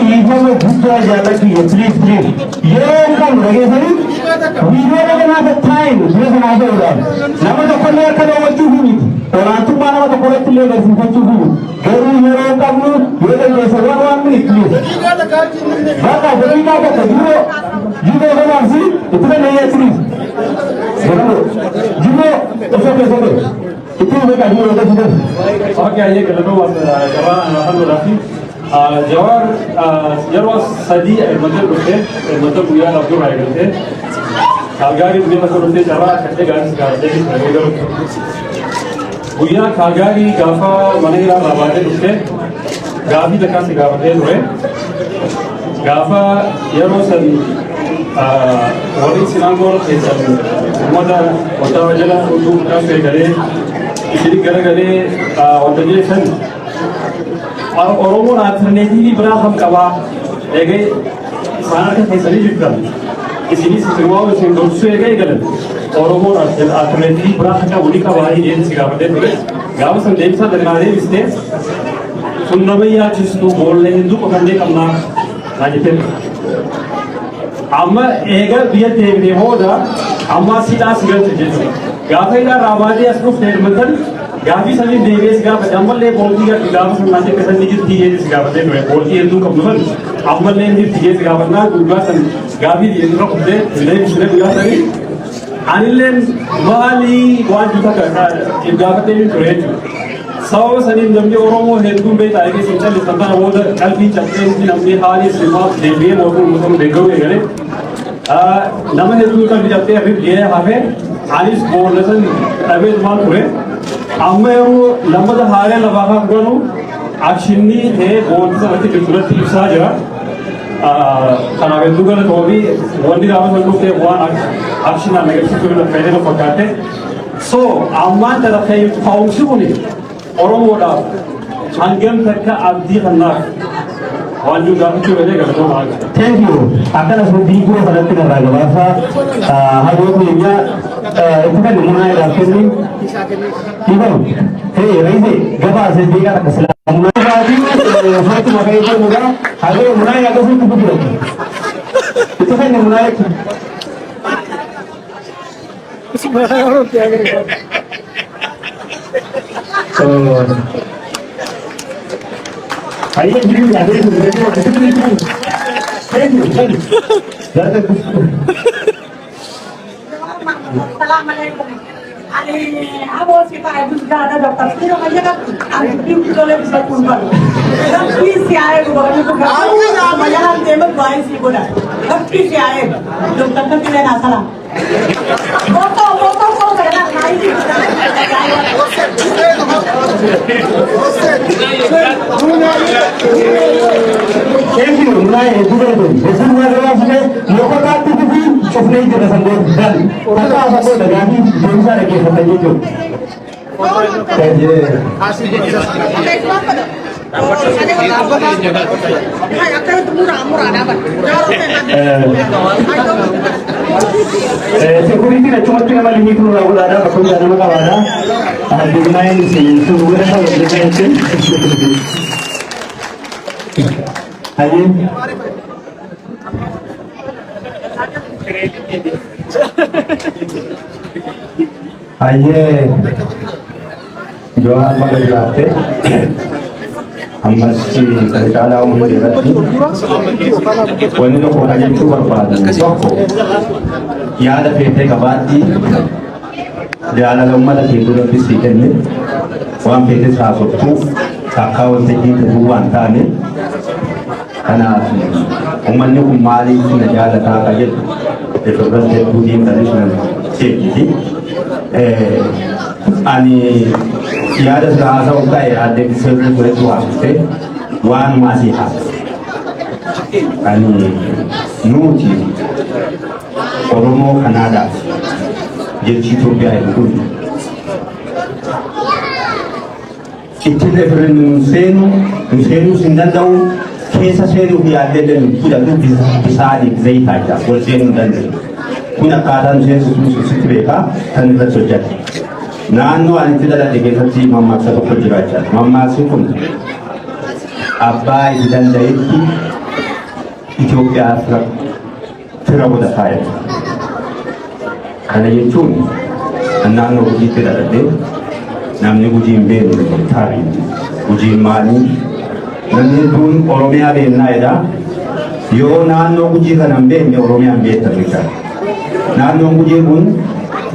dhiifama guddaa jaalladhu please yeroo kan dhageessanii viidiyoo kanaaf taa'in biyya kanaaf ta'uudhaan nama tokkollee akka daawwachuu fi miti olaantummaa nama tokko irratti illee agarsiifachuu fi miti garuu yeroo qabnu yoo dandeessa waan minit please bakka daqiiqaa tokko jiroo kanaaf si itti danda'ee please jiroo osoo keessatti itti beekaa jiroo keessatti. Okay, aye kalau jawab anak lelaki, jawab jawab sadi macam tu, macam buaya lagu raya tu. Kalgari punya macam tu cara kerja garis garis jadi kerja. Buaya kalgari gafa mana yang lawat tu, gafi dekat si gafa tu, gafa jawab sadi. Wali sinagor kesan, mana orang wajar untuk kafe gale. Jadi gara-gara orang jenis Oromo alternatif beraham kawa, ege sana kan kesali juga. Di sini semua orang dosu ege galan. Oromo alternatif beraham kawa unik kawa ini jenis siapa deh. Gawa sendiri sahaja dengan ada bisnis. Sunnabai ya cistu boleh Hindu pakai kamna najib. Amma ega biar deh hoda amma siidhaa si galche jechuudha. Gaafa hidhaa raabaatee as dhufte hirmatan gaafii sanii deebi'ee si gaafate ammallee booltii gaafa sannaatti akka sanni jirti jedhee si gaafatee ture booltii hedduu qabnu fan ammallee inni jirti jedhee si gaafannaa guyyaa san gaafii irra kuftee deebisnee guyyaa sanii anilleen maalii waan takka gaafatee ture jechuudha. Sababa saniin namni Oromoo hedduun beektaa eegeessi callisan kana booda qalbii cabsee namni haalii simaaf deebi'ee mootummaa deeggaruu eegale. Nama hedduun qalbii cabsee dhi'ee hafee anis boolla san dhabee maal ture. Amma yeroo lammata haalee lafaa kan godhu akshinii ta'ee boolti sanatti jirturatti ibsaa jira. Kanaaf hedduu galatoomi wanti gaafa san dhuftee waan akshinaan agarsiisuu irra fayyadama fakkaate. So ammaan tana ka'umsi kuni Oromoodhaaf hangam takka abdii kannaaf waan jiru gaafachuu galee galatoo maal. Thank you. Akkana suutii gurra kanatti irraa gabaasa hagoo keenya itti kan munaa irraa kenni dhiibamu. Reise gabaasa beekaa akka silaa munaa irraatii uffatti maqaa itti mudaa hagoo munaa irraa gasuutti guddiru. Itti kan munaa irraa. Ayo jadi ada itu. Assalamualaikum. Ali, aku kita itu sudah ada dokter. Tidak aja kan, Ali itu boleh bisa kumpul. Tapi siapa yang bukan itu kan? Aku jangan tembak bayi sih bodoh. Tapi siapa? Dokter kan tidak ada salah. Foto kau benar naik. Thank you. Mulai juga tu. Besar negara sudah lokal tu pun cuma itu dah sampai dan kita sampai dengan ini bangsa lagi sampai itu. Jadi. Security na cuma tinggal malam itu lagu ada, betul ada nama kawan ada. Di mana ini sih? Semua orang ada di sini. Ayo. Ayo. Jual makan latte. Amma si kalau mau dirati, wanita kau hanya itu berpada. Ya ada pete kabati, dia ada lemah tapi itu lebih sedikit ni. Wan pete satu tu, kakau sedikit buan tani. Karena umatnya kumali sudah jalan tak aja, itu kan budaya tradisional sih. Ani ya ada serasa ukai ada sesuatu berituasi, wan masih hak. Ani nuti Oromo Kanada, jadi Ethiopia itu. Itu referendum senu sindan tahu kisah senu dia ada dan tidak tu bisa dikzai saja. Kalau senu dan punya keadaan senu sesuatu mereka dan terjadi. Naannoo ani tidalate keessatti mammaaksa tokko jiraachaa mammaaksi kun abbaa itti danda'etti Itoophiyaa fira godhataa jira. Kana jechuun naannoo hojiitti dhalatee namni hojii hin beekne taa'ee hojii maalii namni hedduun Oromiyaa beeknaa jedha yoo naannoo hojii kana hin beekne Oromiyaa hin beektan jechaadha. Naannoon hojii kun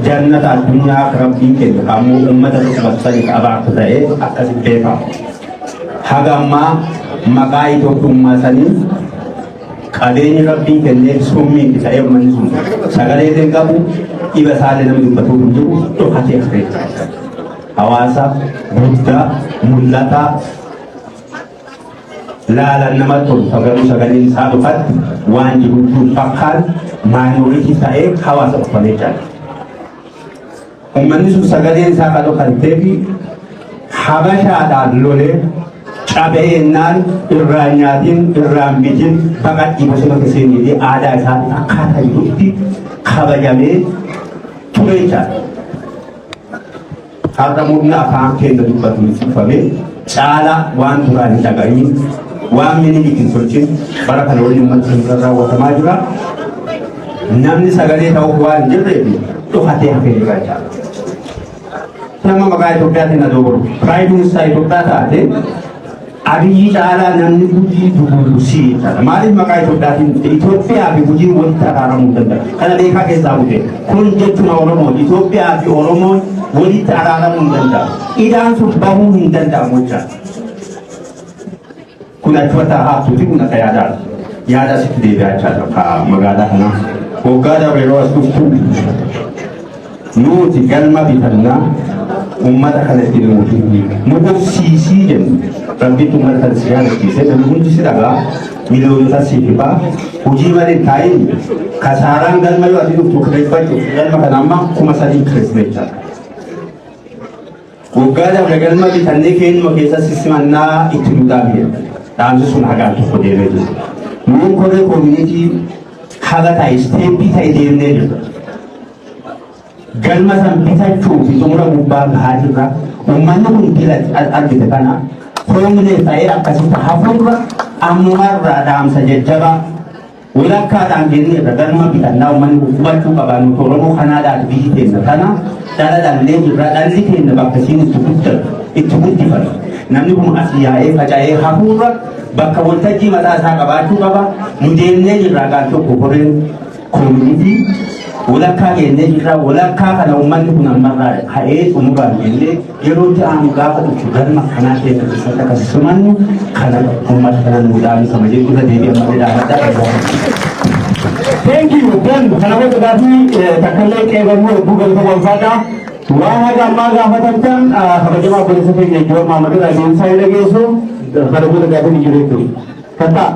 jannata addunyaa rabbiin kennu ammoo uummata tokkoffanii abaartu ta'ee akkasitti beekama. Haga ammaa maqaa Itoophiyummaa sanii qabeenyi rabbiin kennee summiin ta'ee uummanni sun sagalee hin qabu dhiba isaallee namni dubbatu hin jiru dhokatee fireessa. Hawaasa guddaa mul'ataa laalan nama tolu garuu sagaleen isaa dhufatti waan jiruutu fakkaan maayinooritii ta'ee hawaasa dhufanii jira. Uummanni sun sagaleen isaa kan dhufan habashaadhaan lolee cabeennaan irraa nyaatiin irraan bitin baqadhii bosona keessanii fi aadaa isaa akkaataa jirutti kabajamee ture jechaadha. Har'a murna afaan keenya dubbatu ibsifamee caalaa waan duraan hin dhaga'iin waan mini biqiltoochin bara kana waliin uummata sun raawwatamaa jira. namni sagalee ta'uu waan jirreef dhufatee hafee jiraachaa. Nama maqaa Itoophiyaatiin na dogoru Prime Minister Itoophiyaa taate Abiyyi caalaa namni Gujii dugulusii jechaadha. Maaliif maqaa Itoophiyaatiin Itoophiyaa fi Gujii walitti araaramuu danda'a? Kana beekaa keessaa bu'e. Kun jechuun Oromoon Itoophiyaa fi Oromoon walitti araaramuu hin danda'amu. Idaan sun bahuu hin danda'amu jechaadha. Kun achumatti haaftuu fi kun akka yaadaadha. Yaada asitti deebi'aa jechaadha magaalaa kanaa. Waggaa dabre yeroo as dhuftu nuti galma bitannaa ummata kanatti nuufsiisii jennu rabbitu ummata kana si yaadachiise namni hundi si dhagaa miliyoonota siifaa hojii malee taa'in kasaaraan galma yoo ati dhuftu kireeffachuuf galma kana amma 3,000 kireeffachaa waggaa dabre galma bitannee keenyuma keessa sissimannaa itti duudhaaf dhaamsi sun hagaan tokko deemee jiru nuun koree koomunitii haga ta'e isteeppii ta'e deemnee jirra. Galma san bitachuu fi xumura gubbaa gahaa jirra. Uummanni kun bila argite kana hoomlee ta'ee akkasitti hafuurra ammumarraa dhaamsa jajjabaa walakkaadhaan jenneerra galma bitannaa uummanni hubachuu qabaa nuti Oromoo kanaadhaaf biyyi keenya kana dhala dhallee jirra dhalli keenya bakka isiin itti guddifatu. Namni kun as yaa'ee faca'ee hafuurra bakka waltajjii mataa isaa qabaachuu qaba. Nu deemnee jirra gaal tokko koreen koomunitii walakkaa geennee jirra walakkaa kana uummanni kun ammarraa ka'ee xumuraan jennee yeroo itti aanu gaafa dhufu galma kanaa keessa keessatti akkasumannu kana uummata kana nu dhaabisama jechuudha deebi'ee ammallee dhaabadhaa. Thank you. Dan kana wajji gaafii takkallee qeebamuu hedduu galata walfaadhaa. Waan haga ammaa gaafatamtan kabajamaa poolisa keenya Joor Mahammad adeemsaa hin dhageessu kana booda gaafii ni jiru jechuudha. Kattaa.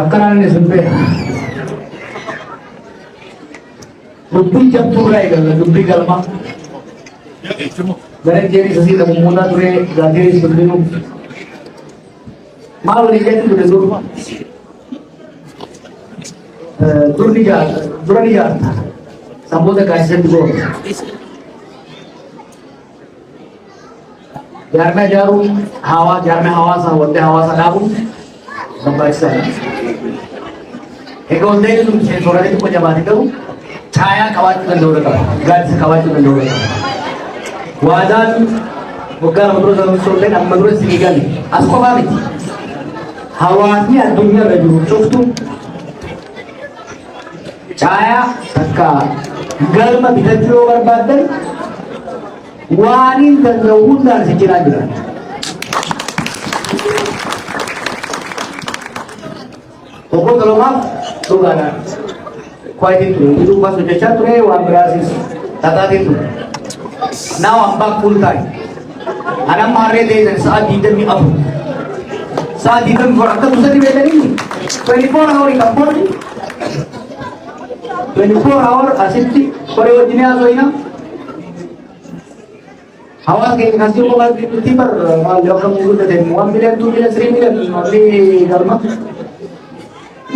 Akkanaan inni sun beeka. Dubbii jabduurraa eegalla dubbii galma. Gara jeeri sasii dhabummoota ture gaateeris dubbinu. Maal walii jechuun ture durba. Dura ni jaarta. Sammuu kaasisatti goota. Jaarmee ijaaruun jaarmee hawaasaa wantee hawaasaa dhaabuun barbaachisaadha. Egaa wantee sun soorata tokko jabaate garuu caayaa qabaachuu danda'uu qaba. Gaaddisa qabaachuu danda'uu qaba. Waadaan waggaa lama dura sana soorata amma dura si eegalle as qofaa miti. Hawaasni addunyaa irra jiru cuftu caayaa takka galma bitachuu yoo barbaaddan waaniin danda'u hundaan si cinaa jira. Tokko lamaaf dhugaadhaan kwaayitiin ture hidhuu baas hojjechaa ture waan biraasis tataatiin ture. Now I'm back full time. Anam maarree ta'e sa'a 24. Sa'a 24 akka tusatti beekanii 24 hour kan boodi 24 hour asitti koree wajjin haasofna. Hawaasa keenya kan jiru qofa itti bar maal yookaan guddate 1 million 2 million 3 million olli galma.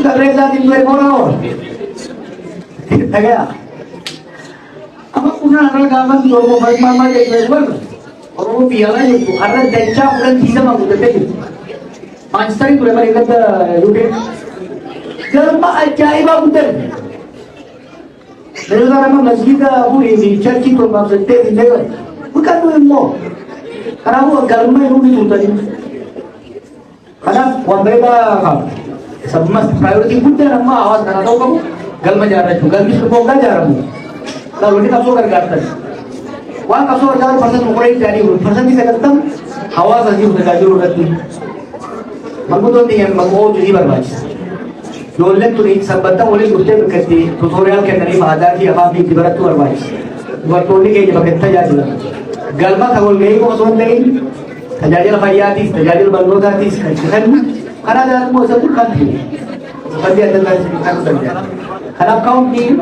Garee isaatiin 24 hour. Dhagaya. Amma kuna irra gaafan Oromoo falmaa jedhu warra Oromoo biyyaa jechuun har'a dachaa fudhan tiisama guddatee jiru. Maanchistarii ture malee gadda UK. Galma ajaa'ibaa guddate. Mereka nama masjida buri di church itu maksudnya di lewat. Bukan dulu karena aku galma itu di tadi. Karena mereka sama priority bukan nama awas karena tahu kamu galma jarak juga bisa buka jarakmu. Lalu ini kasus kerjaan. Wah kasus kerjaan pasal mulai jadi pasal bisa ketemu awas aja udah gajur udah tuh. Maksudnya nih yang mau jadi berbahasa. Dolen tuh ini sebetulnya oleh gusti berkati tutorial ke dari mahadar di apa di barat tuh berbahasa. Buat tulis kayak pakai tajam. Galma kalau gay kok soalnya ini tajam fayatis, tajam balgodatis kan. Karena ada mau satu kan. Seperti ada dari kan saja. Karena kau ni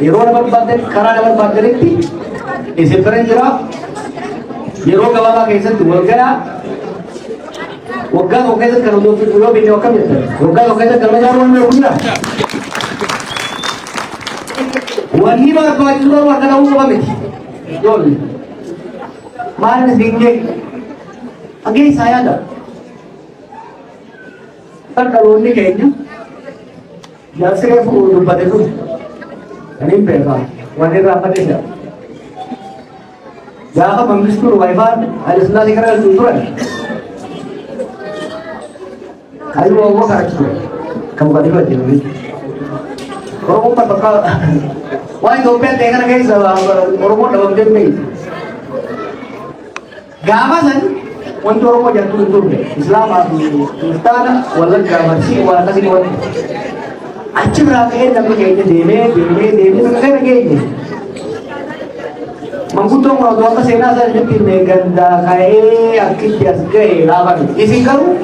hero dapat badan, karena dapat badan itu. Isi perenjera hero kawan kaisa tuh gaya. Wagga wagga kalau dulu bini wakam ya. Wagga kalau jalan mana punya. Wani baru kau itu wagga tahu apa mesti. Jol. Mana singge. Agi saya ada. Kan kalau ini kayaknya Jasre fu pada tu. Ini berapa? Wanita berapa dia? Jangan mengistur wifi, ada sebelah dikira tuturan. Ayo awak kerja. Kamu kali buat ini. Orang pun bakal. Wah itu pun tengah guys, orang pun dalam jam ni. Gama san, untuk orang pun jatuh turun. Islam abu Kristen, walau gama sih, walau kasih walau. Acim rakyat tapi kayaknya deme, macam kayaknya. Mengutong orang tua kesena saja di negara kaya aktif biasa gaya lawan. Isi karu,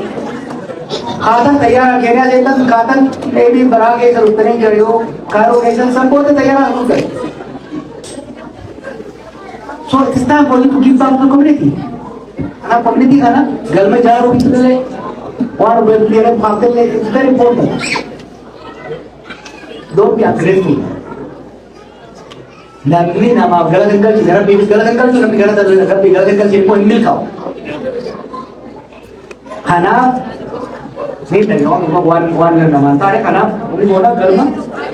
kata tayar kena jadi kata ini beragai terutama jauh karu nation semua tayar aku kan. So kita boleh to give back to community. Anak community kan, galma jaro itu le, orang berpikir faktor le, it's very important. Don't be aggressive. Nagri nama galas engkau sih, karena bibis galas engkau tuh nabi galas ada, karena bibis galas engkau sih pun milk kau. Karena ini dari orang wan nama antara karena ini mana galma,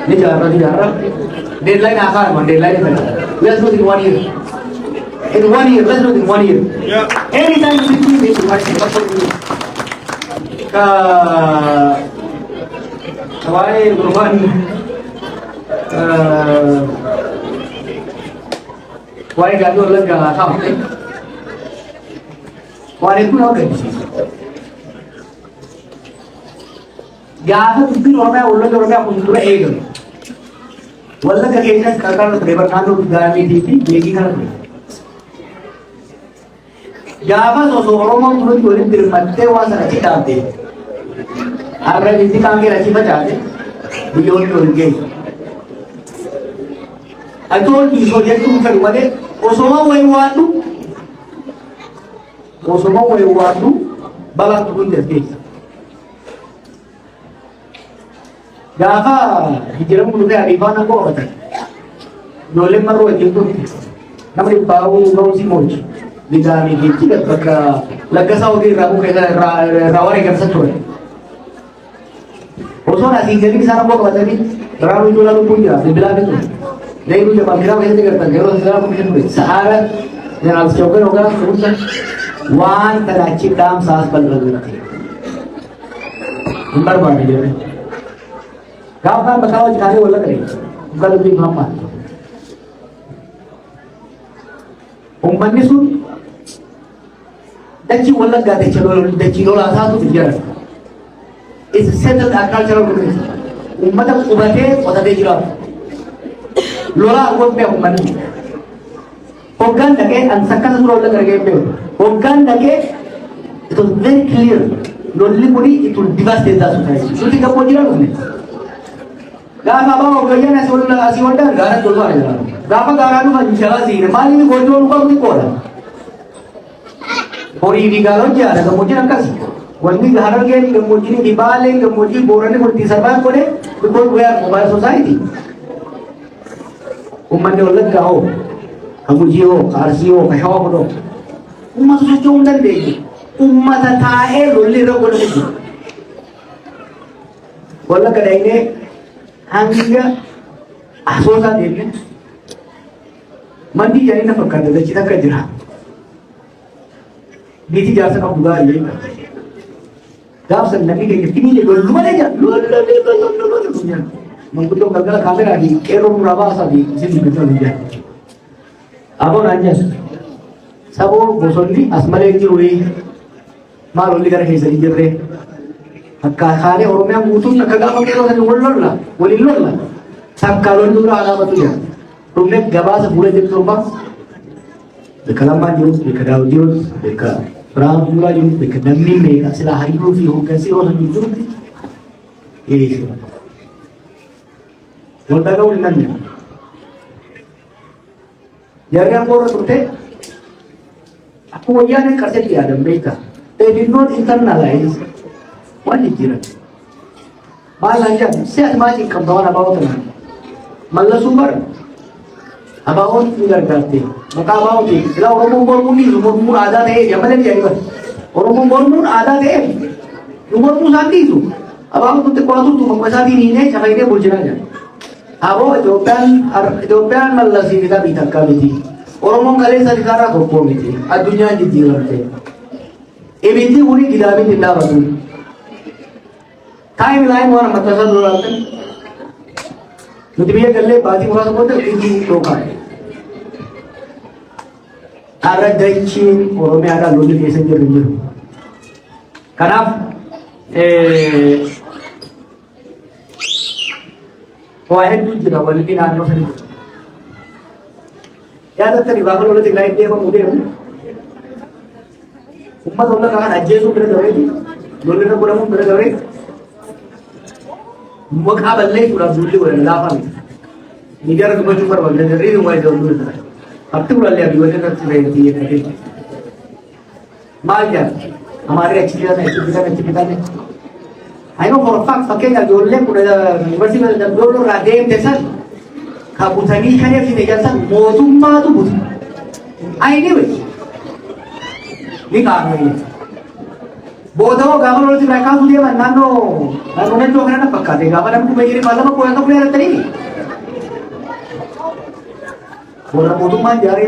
ini jarak deadline akar, deadline mana? Let's do it in 1 year. In 1 year, let's do it in 1 year. Anytime you do it, you have to. Kawai beruban. Why got to look at something? Why did you not get this? Gather to be on my old to the egg. Well, the occasion Kakar River Kano Gami DP, making her. Java also Roman to the Mate was a chitante. I read the Kangi Chipachate, beyond to the gate. I told you so yet to tell what it Osoma way want to Balak to win the case. Java, he didn't do that. Ivana go. No lemaro at you. Nobody bow rosy moch. The Gani gave it, but Lagasaudi Rabu Rawari gets a toy. Also, I think there is a book of Rabu Puya, the beloved. They will have a grave at the girls Sahara, then I'll choke over one that I chip down Saspal. Gapa Bakao Kari will look at it. Got to be Mama. Umbanisu that you will look at the children that you know how to hear. It's a settled agricultural community. Umbata Ubate or the day job. Lola work पे उम्मन होगन लगे अंसकन रोल करके पे होगन लगे it was very clear lolly मुड़ी it will devastate the society सुधी कब पहुँची रहा उसने गाना बाबा गया ना सोल आसी वंडा गाना चल रहा है गाना गाना नु जगह सी ने माली में गोजो उनका मुझे कोला और ये विकारो क्या है तो मुझे ना कैसी वंदी घारल के लिए मुझे नहीं दिवाले के मुझे बोरने मुझे सरबान कोले बिल्कुल वो यार mobile society Umat orang kau, kamu jiwa, karsiyo, kau apa tu? Umat susah cundan deh. Umat tahe lulli rogo lagi. Walau kadai ni, hangga asosa deh ni. Mandi jadi nak perkara dah cita kerja. Biti jasa kau buka ini. Gap sen nabi ke kini je luar aja, luar. Mengkutuk gagal kamera di error rabasa di sini betul dia. Apa nanya? Sabo bosondi asmale juri malu ligar hei sari jere. Hakka khane orang yang mutu nak gagal kamera sani ulur lah. Sab kalon dulu ada betul ya. Rumah gabasa boleh jadi rumah. Dekalaman jurus, dekadau jurus, dekad perang pula jurus, dekadami mereka sila hari rufi hukasi orang jurus. Ini. Nota kau nanya. Jangan orang berkata, aku yang kerja di ada mereka. They did not internalize what is it? Malah aja, saya masih kemauan about mana. Malah sumber about tidak ganti. Maka about ini, kalau orang umur ada deh, yang mana dia itu? Orang umur ada deh, umur tu santi tu. अब आप तुमसे कौन तुम पैसा भी नहीं है चकाई ने बुझना जाए अब वो Ethiopian मल्लसी किताब इधर का भी थी और वो कले सरकार को को भी थी आज दुनिया की जीवन थे ये भी थी पूरी किताबें जिंदा बनी टाइम लाइन वाला मतलब सब लोग मुझे ये गले बाजी वाला बोलते इनकी लोग आए आरा दक्षिण और मैं आरा लोली कैसे जरूर karena wahid itu juga walaupun anu sendiri ya tadi bakal oleh tinggal dia kemudian umat Allah kan aja itu berada di dulu itu kurang berada di muka balle kurang dulu berada lapan negara itu macam apa berada di rumah itu dulu अब तो बोला लिया बिवाने का चलेगी ये नहीं मार क्या हमारे एक्चुअली ने I know for a fact fakenya jolle kuda university da dolo radem desan kabutani khane fi desan modumma tu but I knew it ni ka nahi bodo gavano ti raka sudia nano nano ne to kana pakka de gavana ku megiri malama ko ka punya tadi bola modumma jare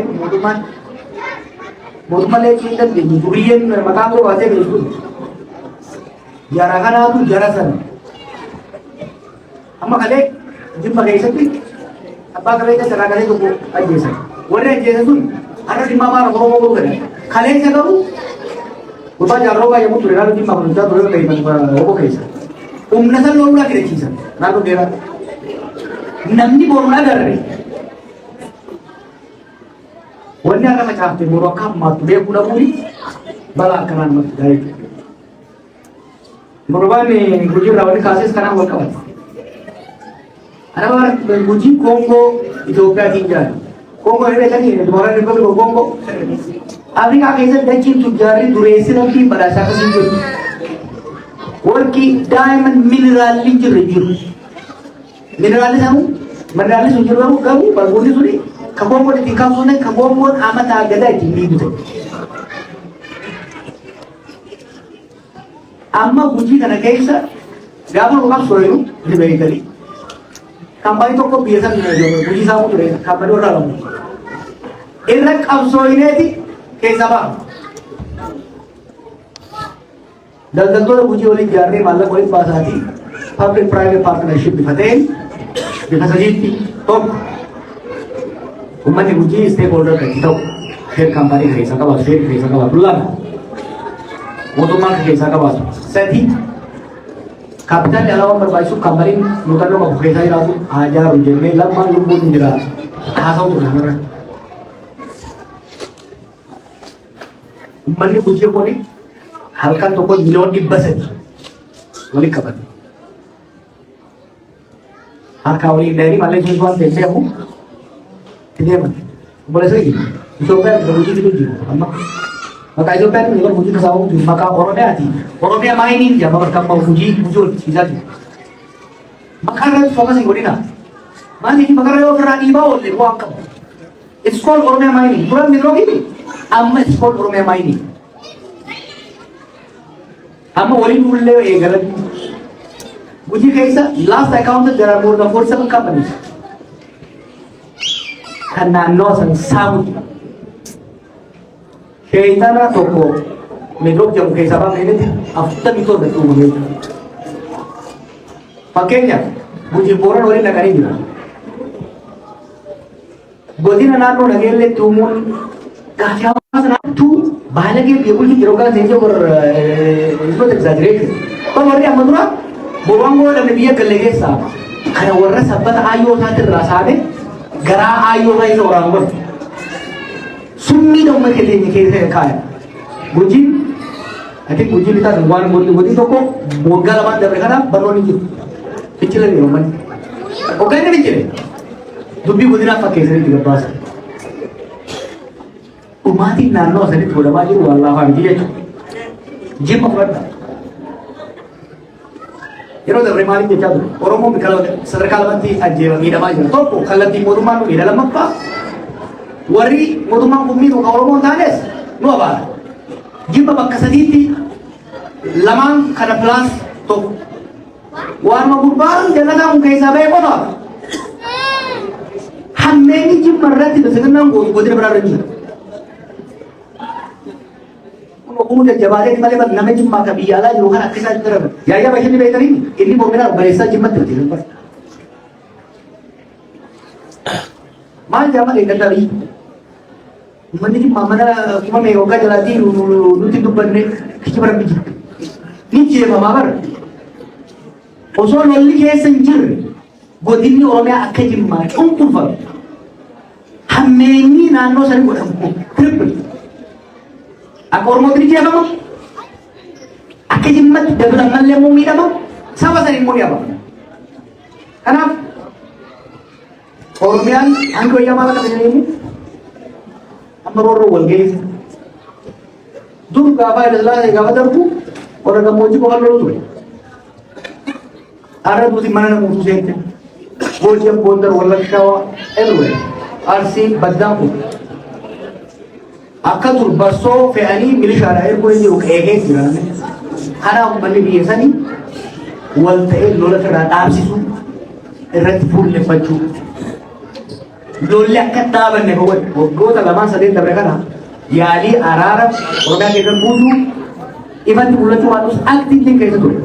modumma le kinda de durian makam ko aje bisu jara kana tu jara san amma kale jim pakai sakti abba kale ka jara kale ko aje san wore aje san ana dimma mara ko ko kale kale se karu uba jaro ga yamu turera dimma ko ta turera kai ban ko kai san umna san lo na kire chi san na ko dera namni borna dar re wonne ana ma chaate muro kam ma be kuna muri bala kanan ma dai Merubani guji rawani kasus sekarang buat kawan. Ada orang guji Kongo Ethiopia tinggal. Kongo ini lagi ni, orang ni kalau Kongo. Afrika kisah dacin tujari durasi nanti pada saat kesinjur. Worki diamond mineral linjur linjur. Mineral samu, mineral sunjur kamu bergundi suri. Kamu pun ditingkap sunai, kamu pun amat agak dah tinggi tu. amma guji kana keessa gaafa dhugaaf soorenu ni beekali kambani tokko biyya san guji isaa ture kambani warra lamu irra qabsooyineeti keessa ba'a daldaltoota guji waliin ijaarree maallaqa waliin baasaati public private partnership bifa ta'een bifa sadiitti tokko ummanni guji stakeholder kan ta'u share kambanii keessa qabaatu share keessa qabaatu lama mootummaan keessa qabaatu sadi kapitaan alaawwan barbaachisu kambaniin muuxannoo qabu keessaa jiraatu haa ijaaru jennee lammaan lubbuun hin jiraatu haasa'u ture namarra ummanni gujii kuni halkan tokko miliyoon 300 waliin qabate harkaa waliin dheerii mallee jechuun waan ta'eef beeku itti deeman obboleessa Itoophiyaan gujii gidduu jiru amma maka Ethiopia ni kalau puji kesawung tu maka Oromia mainin dia berkam mau puji muncul bisa tu maka ada fokus yang kodina mana ini maka ada orang iba oleh buang kam it's called Oromia mining bukan mineral ini amma it's called Oromia mining amma wali nulle galan puji kaisa last account there are more than 47 companies karena no sang saud Keitana toko medok jam kaisa bang ini after itu betul begitu. Makanya buji boran orang nak kari juga. Bodina nano nagelle tumun kahya sana tu bahaya ke dia buji kirokan senja ber itu exaggerate. Kau orang yang mana borang borang dan dia kelege sah. Karena orang sahabat ayo nanti terasa deh. Gara ayo lagi orang ber. Summi dong mereka ni kira kaya. Guji, nanti guji kita dengar guji toko, moga lama dari kana baru ni tu. Kecil ni orang. Oke ni kecil. Dubi guji nak pakai seri tiga belas. Umati nano seri thoda baju wallah hari dia. Jim apa? Iro dah bermain dia jadu. Orang mau kalau serkal mati aje ngira baju. Toko kalau di rumah tu di dalam apa? Wari modumang bumi ko kauro tanes no ba jimba bakka saditi lamang kana plus to waan gurbaan jalataa mun keessaa ba'e qofa hammeenyi jimma irratti bisinaan godina biraa jira. Kun jajjabaatee malee nama jimmaa ka biyya alaa jiru kan akka isaa jira. Yaayyaa bashirri beekanii inni morminaa bareessaa jimmatti hojjetan. Maal jaama eeggataa biyyi? Uummanni jimmaa mana kuma mee waggaa jalaatii nuti dubbanne kichi bara biyyi. Ni jeefamaa bara. Osoo lolli keessa hin jirre godinni Oromiyaa akka jimmaa cunqurfame. Hammeenyi naannoo sanii godhamu triple. Akka Oromootti ni jeefama. Akka jimmatti dabalan mallee immoo miidhama. Saba sanii immoo dhiyaama. Kanaaf Oromiyaan hanga wayyaa maal akka jedhamu amma roorroo wal geessa. Dur gaafa Hayilasillaasee gaafa darbu warra gammoojjii qofa loluu ture. Har'a duuti mana namuutu seente. Goojjam Gondar Wallaggaa everywhere. Arsii baddaan kun. Akka dur barsoo fe'anii milishaadhaa erguu hin jiru eegee jira. Kanaaf uummanni biyya sanii wal ta'ee lola irraa dhaabsisu irratti fuulleffachuu. Lolli akka dhaabanne waggoota lamaan sadeen dabre kana yaalii araara Oromiyaa keessatti buusuu ifatti mul'achuu waan dhus aktiivliin keessa ture.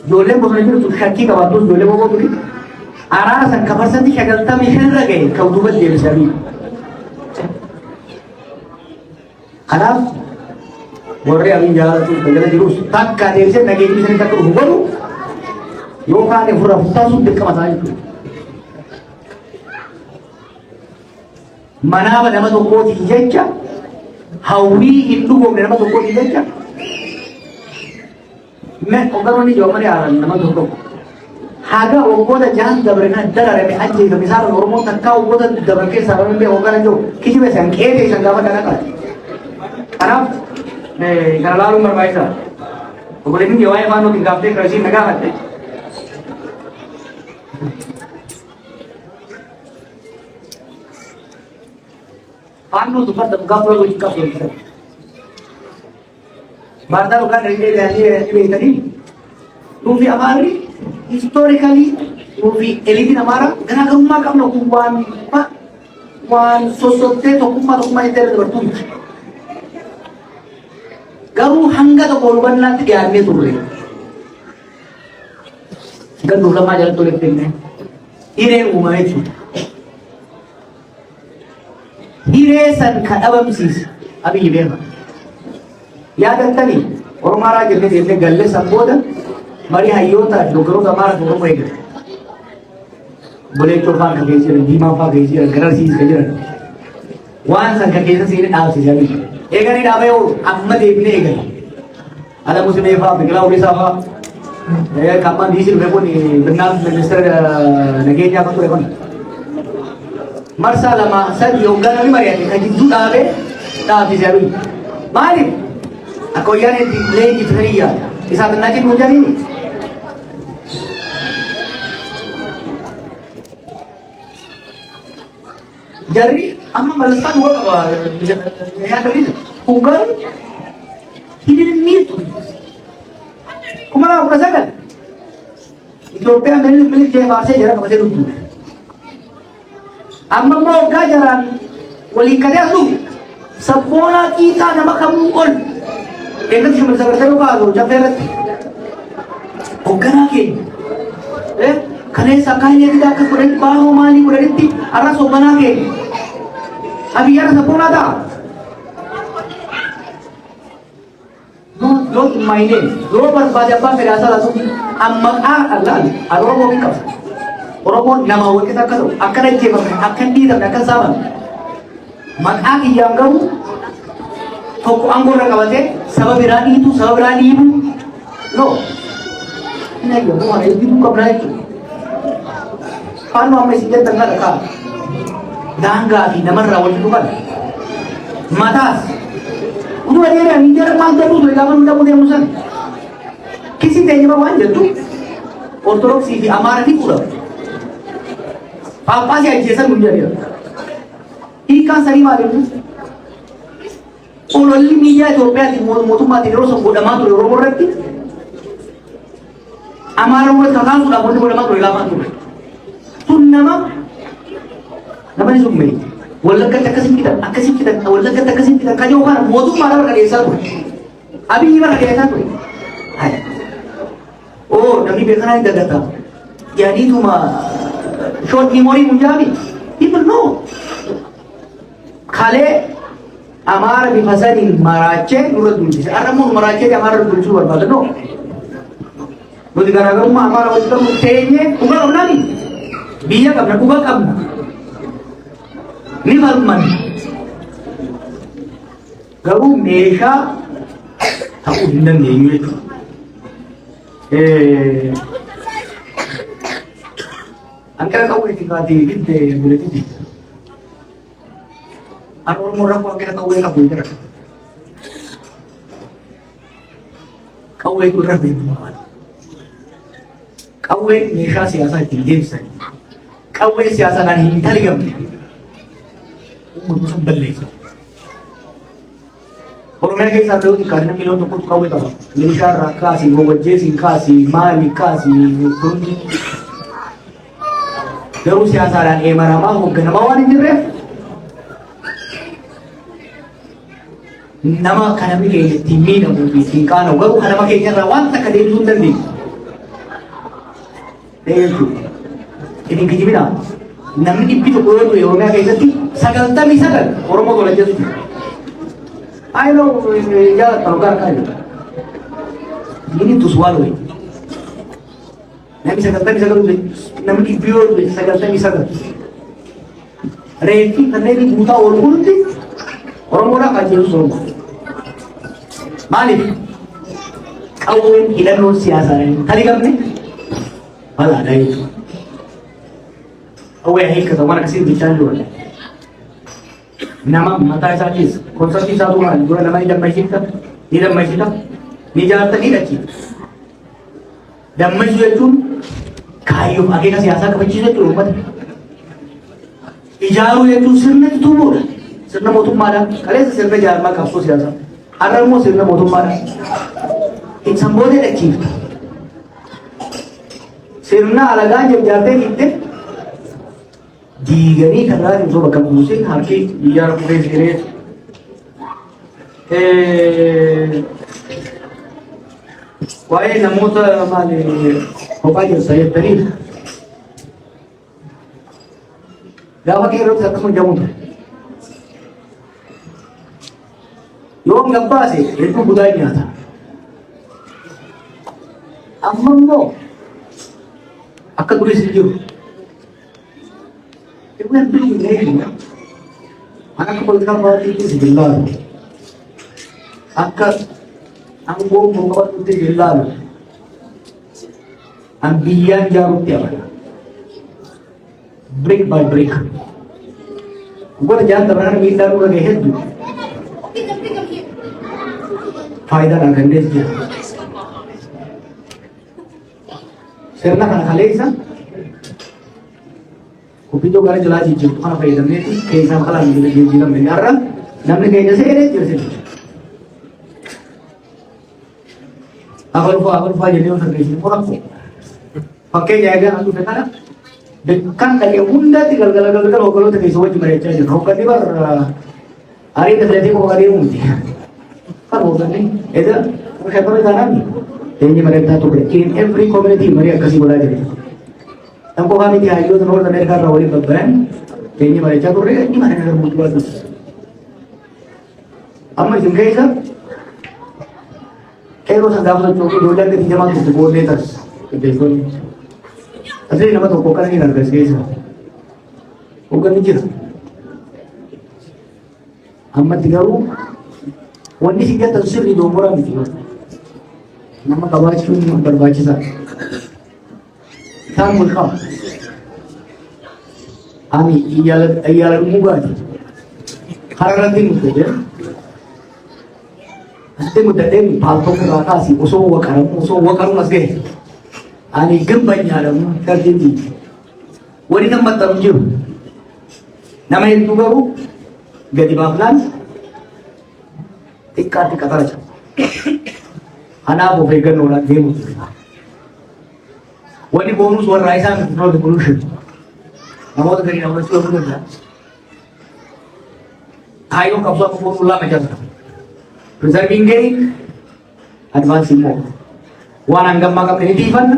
Ijoolleen bosona jirtu shakkii qabaattus ijoollee boqoo ture. Araara san ka parsantii 95 irra ga'e kan duuba deebisanii. Kanaaf warri abin jaalatu jala jirus takka deebisee nageenyi isaanii takka dhufu godhu yookaan ofirraa futtaasuun dirqama isaanii jechuudha. Manaaba nama tokkootiif jecha hawwii hin dhugoomne nama tokkootiif jecha hogganoonni ijoollee haaran nama tokko haga waggoota jahan dabre kan dararame ajjeefame isaan Oromoo takkaa waggoota dabre keessaa barame hoggana jiru kijiba isaan qeete isaan gaafa kana qabu. Kanaaf kana laaluun barbaachisaa. Obboleettiin kee waa'ee faanoo hin gaaftee kirasiin nagaa hadde. Faanoo dubbata gaafa wajjin qabdu. Baardaa dhugaan dandee gaanii beekanii nuufi amaarri historically nuufi eliitiin amaaraa garaagarummaa qabna kun waan sosottee tokkummaa itti dabartuu miti. Garuu hanga tokko hubannaatti dhiyaannee turre. Ganduu lamaa jalatti walitti himne hireen uumame jechuudha. Hiree san ka dhabamsiise abiyyi beema. Yaadattanii Oromaaraa jennee deemnee gallee san booda marii hayyoota dogoggoroota Amaaraa fi Oromoo eegale. Boleechoo fa'aa kan keessa jiran, Diimaa fa'aa keessa jiran, Gararsiis kan jiran. Waan san kan keessa seenee dhaabsisanii. Eeganii dhaabee amma deebinee eegale. Ada Muslimee fa'aa, Biqilaa Ulisaa fa'aa, Kammaan Diisii dhufe kun Birnaam ministeera nageenyaa kan ture kun. Marsaa lama sadii hoogganamni mari'ate kan jidduu dhaabee dhaabsisanii. Maaliif? Akka wayyaan leenjii fitanii yaada. Isaaf innaa jennu jedhanii. Jarri amma mallasaan yaadanii hoggaan hidhin miitu. Kuma lama kudha sagal. Itoophiyaan milik jeefaarsee jara qabatee dhugdu. Amma immoo hoggaa jaraan waliin kadee as dhufu. Sabboonaa qiixaa nama kamuu ol. Eegatti shumil sagartee kaa'u jafeerratti hoogganaa keenya kaleessa akka hin eegdee akka godhanii baahoo maalii godhanitti arras hoogganaa keenya abiyyaara sabboonaa ta'a. Yoo dhimmaayinee yoo barbaade abbaan fedhaasaa laatu ammaqaa allaan Oromoo hin qabsa. Oromoon nama walqixa akka ta'u akka dhajjeefamne akka hin dhiitamne akka hin saamamne maqaa kiyyaan gahu tokko aangoo irra qabatee saba biraa dhiitu saba biraa dhiibu no ina yoo waan dhiibu qabna jechuudha. Faanoo amma isin jettan kana kaa daangaa fi namarraa wal dhugan mataas utuu adeemee miidiyaa maal ta'uu ture gaafa nu dhabu deemu san kisi teenyuma waan jettu ortodoksii fi amaaraa fi fudhatu. Paappaasii ajjeesan nu jedheera. Hiikaan sanii maaliif? Ololli biyya Itoophiyaatiin mootummaatiin yeroo san godhamaa ture Oromoo irratti Amara umur kakak sudah boleh mak boleh lama tu. Tu nama ni sumber. Walau kata kasih kita, walau kata kasih kita kaya orang, mau tu marah kali esal tu. Abi ni marah kali esal tu. Hai. Oh, nabi berkata ini dah datang. Jadi tu mah short memory menjadi. People know. Khale Amar bifasadi marace nurut dulu. Aramu marace dia amar dulu suar pada no. Budi gara-gara rumah amar waktu itu tehnya ugal nani. Biya kabna ugal kabna. Ni malman. Gabu mesha tahu hindang dia itu. Angkara kau itu kati kita boleh tu. Orang orang pun kira kau yang kabur kira. Kau itu rapi tuan. Kau ini mesra siasa tinggi sekali. Kau ini siasa nani intelligent. Umur sembelih. Orang mereka yang satu itu karena kilo tu pun kau itu. Mesra rakasi, wajah singkasi, mali kasi, kunci. Terus siasa dan emarama mungkin nama ni je. Nama kanami ke timmi na mungkin tingkah na garu kanama ke yang rawan tak ada itu tadi. Itu. Ini kiji bila. Nami tipi tu orang tu orang ke jadi sagal tami sagal orang mau belajar tu. Ayo ya terukar kali. Ini tu soal ni. Nami sagal tami sagal nami tipi orang sagal tami sagal. Reti kerana ini buta orang tu. Orang-orang kajian semua. Malik, kau ini hilang non siasa ini. Tadi kamu ni, malah ada itu. Kau yang hik kata mana kasih bicara dulu. Nama mata sahaja. Konsumsi satu orang. Dua nama ini damai kita. Ini damai kita. Ini jalan tak ini lagi. Damai itu kayu. Akhirnya siasa kebencian itu lupa. Ijaru itu sirna itu boleh. Sirna motor mana? Kalian sirna jalan mak kasus siasa. Aral mo sirna motor mana? Itu semua dia achieve. Sirna alagan jam jarte kita. Digani kerana itu bakal musim harki biar boleh seret. Wah, namun tu mana apa je saya tadi. Gawa kira tak semua jamu. Yang apa sih? Itu budaya nyata. Amam mo, akan tulis video. Itu yang dulu ni. Anak kepolisian berarti itu sebelah. Akan anggung mengawal itu sebelah. Ambian jauh tiap hari. Brick by brick. Gua jangan terang minta lu lagi head. Faida nak kendes dia. Serna kan kali isa. Kopi tu gara jelas itu kan faida ni kaisa kalah ni dia jilam ni arang. Namne kaisa se. Awal jadi orang kerja orang tu. Pakai jaga aku sekarang. Dekat kali unda tinggal kalau tu kaisa wajib mereka je. Rokan ni bar hari terjadi kau hari undi. Kan bukan ni. Itu siapa yang tanam ni? Ini mereka tu in every community mereka kasih belajar. Tanpa kami dia itu North America rawali berbrand. Ini mereka tu ini mana yang mutu tu. Amma jengkai sah. Kero sangat tu cuci dua jam kita jaman tu boleh tas. Betul. Asal nama tu bukan ini nak kasih sah. Bukan ni je. Amma tigaru. Wani sih kita tersir di dua orang itu. Nama kawan itu berbaca sah. Sang mulkam. Ami iyal muga. Hararan tin muda je. Asti muda dem palto kerata si uso wakaram asge. Ani gembanya dalam terjadi. Wani nama terjun. Nama itu baru gadi baflan. Tika teraja. Anak bu vegan orang game. Wani bonus warra isa min no revolution. Namoota gadi namoota yoo guddaa. Kaayoo qabsoo akka boonulaa ma jaalata. Preserving gain, advancing more. Waan hangammaa qabne ni tiifanna.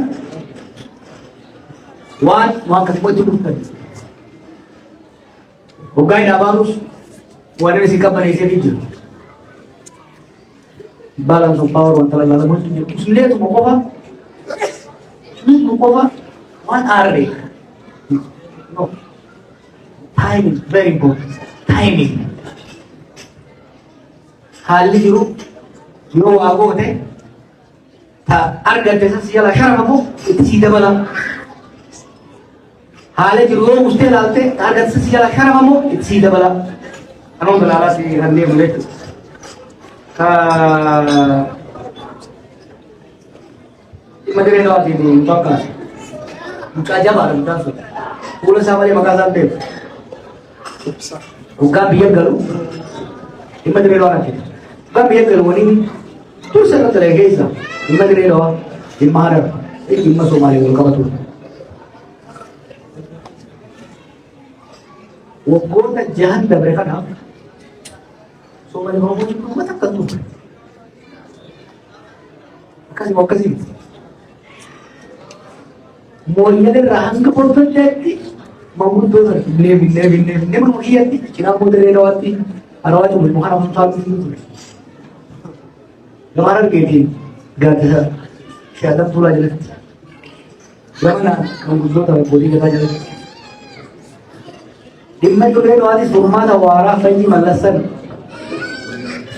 Waan akkasumatti dhuftan. Hoggaa hin abaarus waan inni si qabbaneessee ni jiru. Balance of power wanta lallaalamuutu jiru. Isuleetuma qofa. Isuleetuma qofa waan aarree. No. Time is very important. Timing. Haalli jiru yoo waa goote ta argatte sas jala sharafamu itti sii dabala. Haalli jiru yoo mustee laalte ta argatte sas jala sharafamu itti sii dabala. Anoon dalaalaa si hannee muleetu. Madire lawati ni muka jabaa muka sun. Fuula isaa malee maqaa isaan beeku. Hoggaa biyya galu dhimma diree lawaa natti. Hoggaa biyya galu waliin tursa irratti dhageessa. Dhimma diree lawaa dhimma Harar dhimma Somaalee wal qabatu. Waggoota jahan dabre kanaaf Somaalee Oromoo jiru uummata akka ture. Akkasii. Mooyyalee irraa hanga Boortootti maanguddoota binnee mana hiyyaatti cinaa mootiree lawaatti harawaa cumul mukaan amantaa ture. Gamaan argeetiin gaaddisa shaatan tuulaa jalatti. Gamana maanguddoota abbootii gataa jalatti. Dhimma turee lawaatis furmaata waaraa fanyii mallassan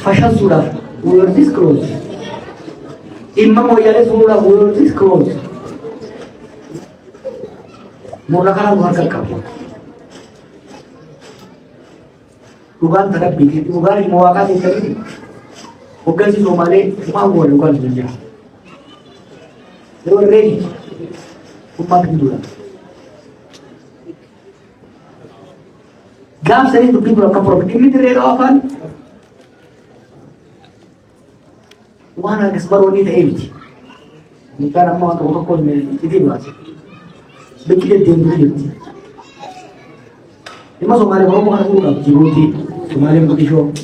fashalsuudhaaf we were this close. Dhimma mooyyalee fuudhaaf we were this close. Murna kana luar kakak. Tuhan terhadap bikin, Tuhan yang mewakili ini. Bukan si Somali, mau bukan saja. They were ready. Umat Hindu. Gam sering tu people akan profit. Ini terjadi apa? Tuhan akan sebaru ini terjadi. Bukan nama orang kau ni itu bahasa. Begitu dia begitu. Lima Somali Oromoo kana fuudhaaf Djibouti, Somaalee Mogadishoo,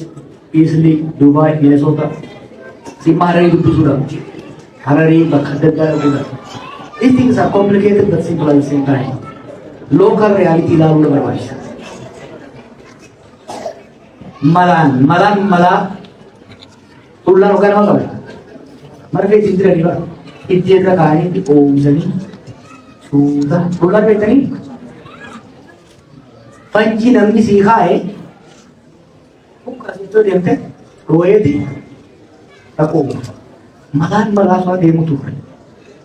Eastleigh, Dubai, Minnesota, Simma Hararii dubbisuudhaaf Hararii bakka adda addaa dhaquudhaaf. These things are complicated but simple at the same time. Local reality ilaaluu na barbaachisa. Malaan tullaan hoggaa nama qaba. Marga ittiin jiranii bara. Itti irra kaa'anii itti oomishanii suuta tullaan beektanii Panji namni si kaaye bukkasittoo deemte rooyeeti dhaquu malaan malaasaa deemu turre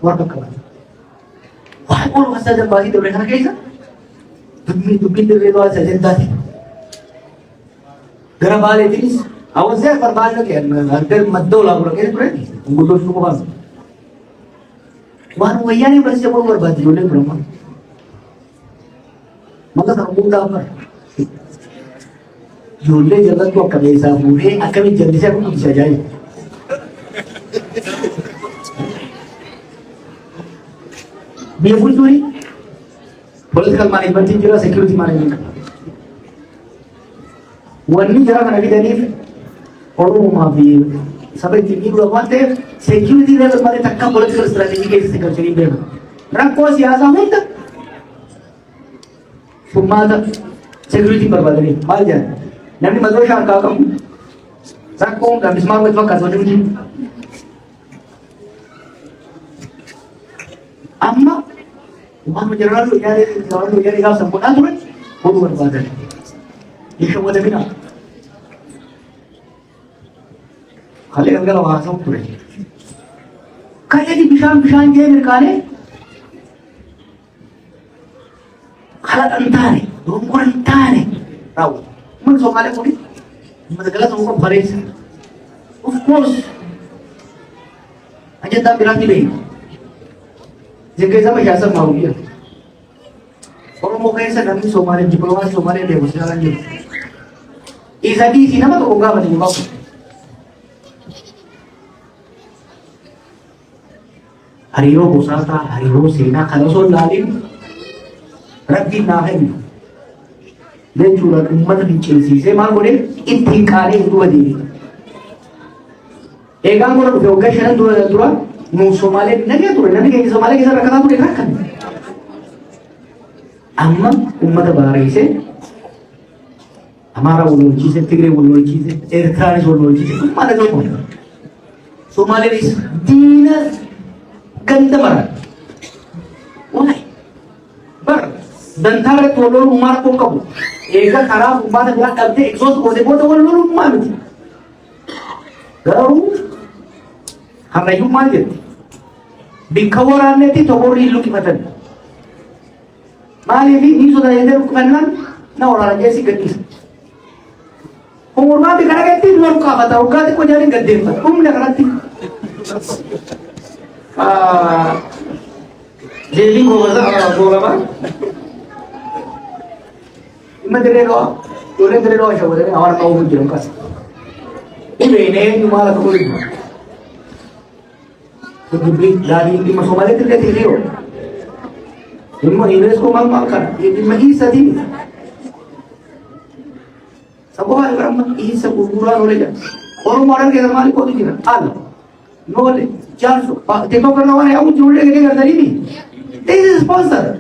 warra qaban waan ol wasa dabbaasii dabre kana keessa dubbiin dirree lawaa sajantaati gara baaleetiinis hawasee barbaadna kee maddoo laabura keessa ture gurgurtuu nu qofaan waan wayyaanii barsiisa boru barbaadde ijoolleen biramaa maka kan muda apa? Julle jalan tu akan bisa boleh, akan menjadi saya pun bisa jadi. Biar pun tu ni, political management ini jelas security management. Wani jalan kan lagi jadi orang mafi, sampai tinggi dua mata security level mana takkan political strategi kita security level. Rakwa siasa mana? Fumada security berbalik mal jangan. Nanti madrasah kakak sakong dan bismar itu kan sudah begini. Amma umat menjelaskan lu jadi kau sempurna tu kan? Bodoh berbalik. Ini semua dah bina. Kalian kalau bahasa tu ni. Kaya di bishan je mereka ni. Halat antare, rumor antare. Tahu? Mun Somali pun ni, segala semua baris. Of course. Aja tak bilang ni. Jika sama jasa mau dia. Orang mau kaya sedang ni Somali, diplomasi Somali dia mesti jalan je. Izadi sini apa tu orang macam ni bapa. hariiroo gosaataa, hariiroo seenaa kan osoo hin laalin rabbiin naa kennu jechuudha. Uummata fincilsiisee maal godhee ittiin qaalee duuba deebiin. Eegaan godha dhufe waggaa 5 dura nuun Somaalee nagee ture, namni keenya Somaalee keessa rakkataa ture rakkan. Amma uummata baareessee Amara wal lolchiise, Tigree wal lolchiise, Eertiraanis wal lolchiise, uummata tokko. Somaaleenis diina ganda bara. Waay bar dantaa irratti wal loluun maal akkoo qabu. Eega karaa uummata biraa dhabdee egzoos gootee booda wal loluun maal miti. Garuu harrayyuu maal jetti? Bikka waraannetti tokkorri luqqifatan. Maaliif ni sodaatee luqqifannaan na waraana jeessi gadhiisa. Umurmaa bikka dhagaatti dura luqqaafata, waggaatti qojaanii gaddeeffata. Humna kanatti jeelii goolaba dhimma dirreedhaa ijoolleen dirreedhaa shawwatanii awwaara qabuuf jiran qasa. Dhibeenee maal akka godhu dubbii daadhiin dhimma Somaalee dirree tiifiyoo dhimma UNESCO maal kana dhimma hiisatii sababa irraa hiisa gurguraan oole jira. Oromoodhaan keessa maaliif qoodu jira? Haala noole jaarso teekoo kana waan yaa'u ijoollee gadi gargariini. This is sponsored.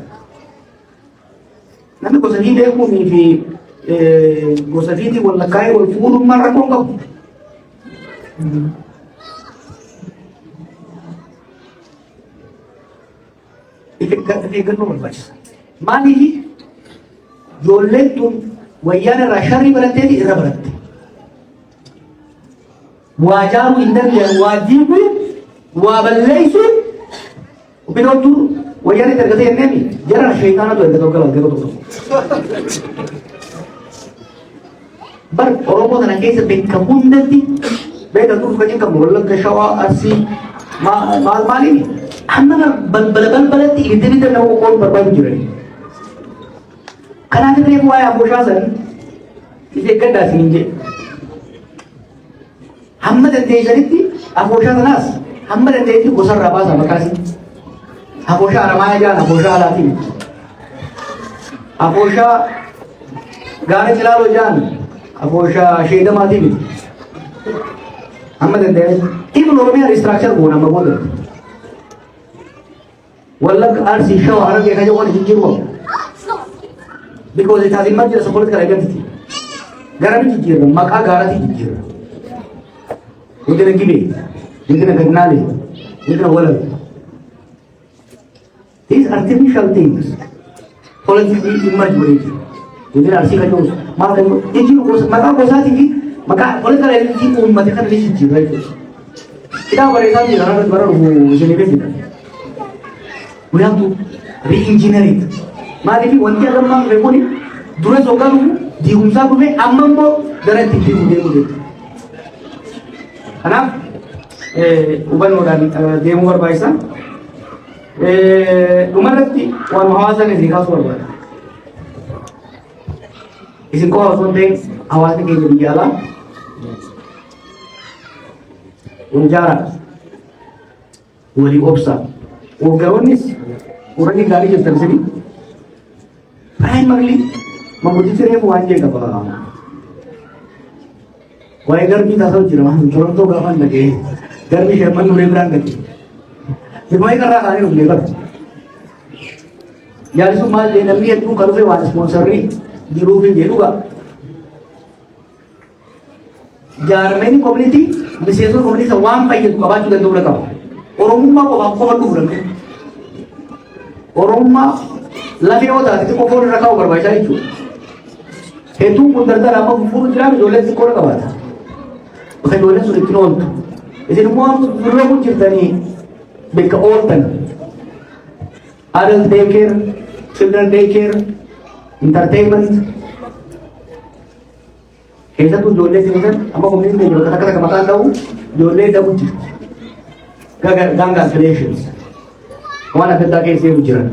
Namni gosa fi beekumii fi gosa fiitii wal lakkaa'ee wal fuudhummaa rakkoo hin qabu. Eeggannoo barbaachisa. Maaliif ijoolleen tun wayyaan irraa sharrii baratteeti irra baratte. Waa jaaruu hin dandeenye, waa diiguu, waa balleessuun bineeldu wayyaan itti argatee jenneemi jara sheekaanatu erga tokko galgala tokko. Bar Oromoo kana keessa beeka hundatti beeka tuufanii qabu Wallagga Shawaa Arsii maaliif amma balbalatti ibidda nama qoqqoon barbaadu jirani. Kanaaf illee waa'ee abooshaa san ishee gaddaa siin jedhe. Hamma dandeessanitti abooshaa sanaas hamma dandeessi gosarraa baasa maqaasi. Abooshaa aramaa jaan abooshaa alaatiin. Abooshaa gaara cilaaloo jaan abooshaa sheedamaatiin miti. Hamma dandeessi. Ibn Oromiyaa restructure goona amma booda. Wallagga Arsii Shawaa Harargee kan jedhu waan jijjiiruu because it has emerged as a political identity. Garami jijjiirra maqaa gaaratii jijjiirra. Godina Gibee, godina Gagnaalee, godina Walag. These artificial things politically emerge already. Godina Arsii kan jedhu maal kan jedhu jijjiiruu maqaa gosaatii fi maqaa political identity uummata kana ni jijjiirra jechuudha. Kitaaba bareedaa jira bara isinii beekudha. We have to re-engineer it. Maaliif wanti agammaa dhufe kuni dura sooggaa dhufu diigumsaa dhufe amma immoo gara itti deemu jechuudha. Kanaaf hubannoodhaan deemuu barbaachisa. Dhumarratti waan hawaasaan isin kaasuu barbaada. Isin qofa osoo hin ta'in hawaasni keenya biyya alaa Unjara walii obsa. Hooggantoonnis warreen gaarii jirtan sini primarily mamuutii reefu waan jee qaba. Waa'ee garbii taasoo jira waan Torontoo gaafa nagee garbii sherman nuree biraan gadi. Hirmaayii karraa kaanii dhufnee bara. Yaalisuun maal jee namni hedduu kan dhufe waan ispoonsarrii jiruu fi jedhuudha. Jaarmeenii koominitii miseensota koominitii waan fayyadu qabaachuu danda'u qaba. Oromummaa qofaaf qofa dhufu danda'u. Oromummaa lafee yoo taate qofoon irra kaa'u barbaachisaa jechuudha. Hedduun kun daldala amma fufuun jiraatu ijoolleen xiqqoo qabaata. Bakka ijoolleen sun ittiin ooltu. Isin immoo dura kun jirtanii bakka ooltan. Adult daycare, children daycare, entertainment. Keessattuu ijoollee sinisan amma koominitiin keenya bakka takka maqaan dha'u ijoollee dhabu jirti. Ganga affiliations. Waan adda addaa keessa jiran.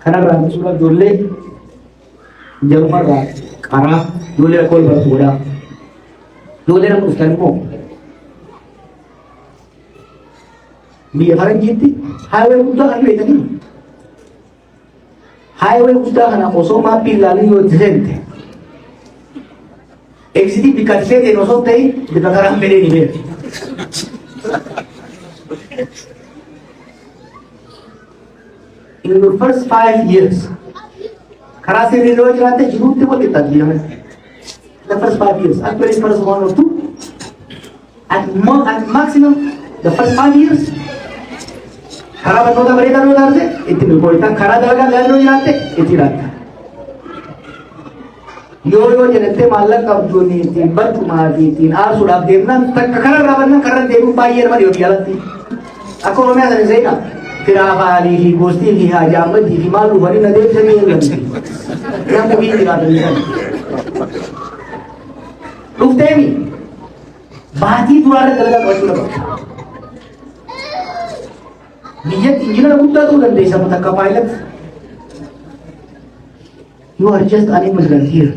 Kanarraa bisuudhaaf ijoollee jarumarraa qaraa ijoollee rakkoo baratu godhaa. Ijoollee nama dhuftan immoo biyya faranjiitti highway guddaa kan beekanii highway guddaa kana osoo maappii ilaalanii yoo itti seente exitii bikka itti seeteen osoo ta'e bikka karaan fedhee ni beeku. In the first 5 years, karaa seerri yoo jiraate jiruutti wal qixxaatu biyya kana. The first 5 years, actually first 1 or 2, at maximum, the first 5 years, karaa barnoota bareedaa yoo taate itti milkooyta, karaa dalagaa gaarii yoo jiraate itti jiraata. Yoo jedhattee maallaqa qabduun ittiin barcumaa fi ittiin aarsuudhaaf deemnaan takka kararraa bannaan karra deemuun baay'ee nama dhiyootii alatti. Akka Oromiyaa sana seenaa firaa faalii fi goostii fi haajaamadii fi maal dhufanii na deebisanii hin gamti. Namni biyyi jiraatanii sana. Dhufteemi baatii duraarra dalagaa qabachuu qaba. Biyyatti injinara guddaa ta'uu dandeessa takka paayilot. You are just an immigrant here.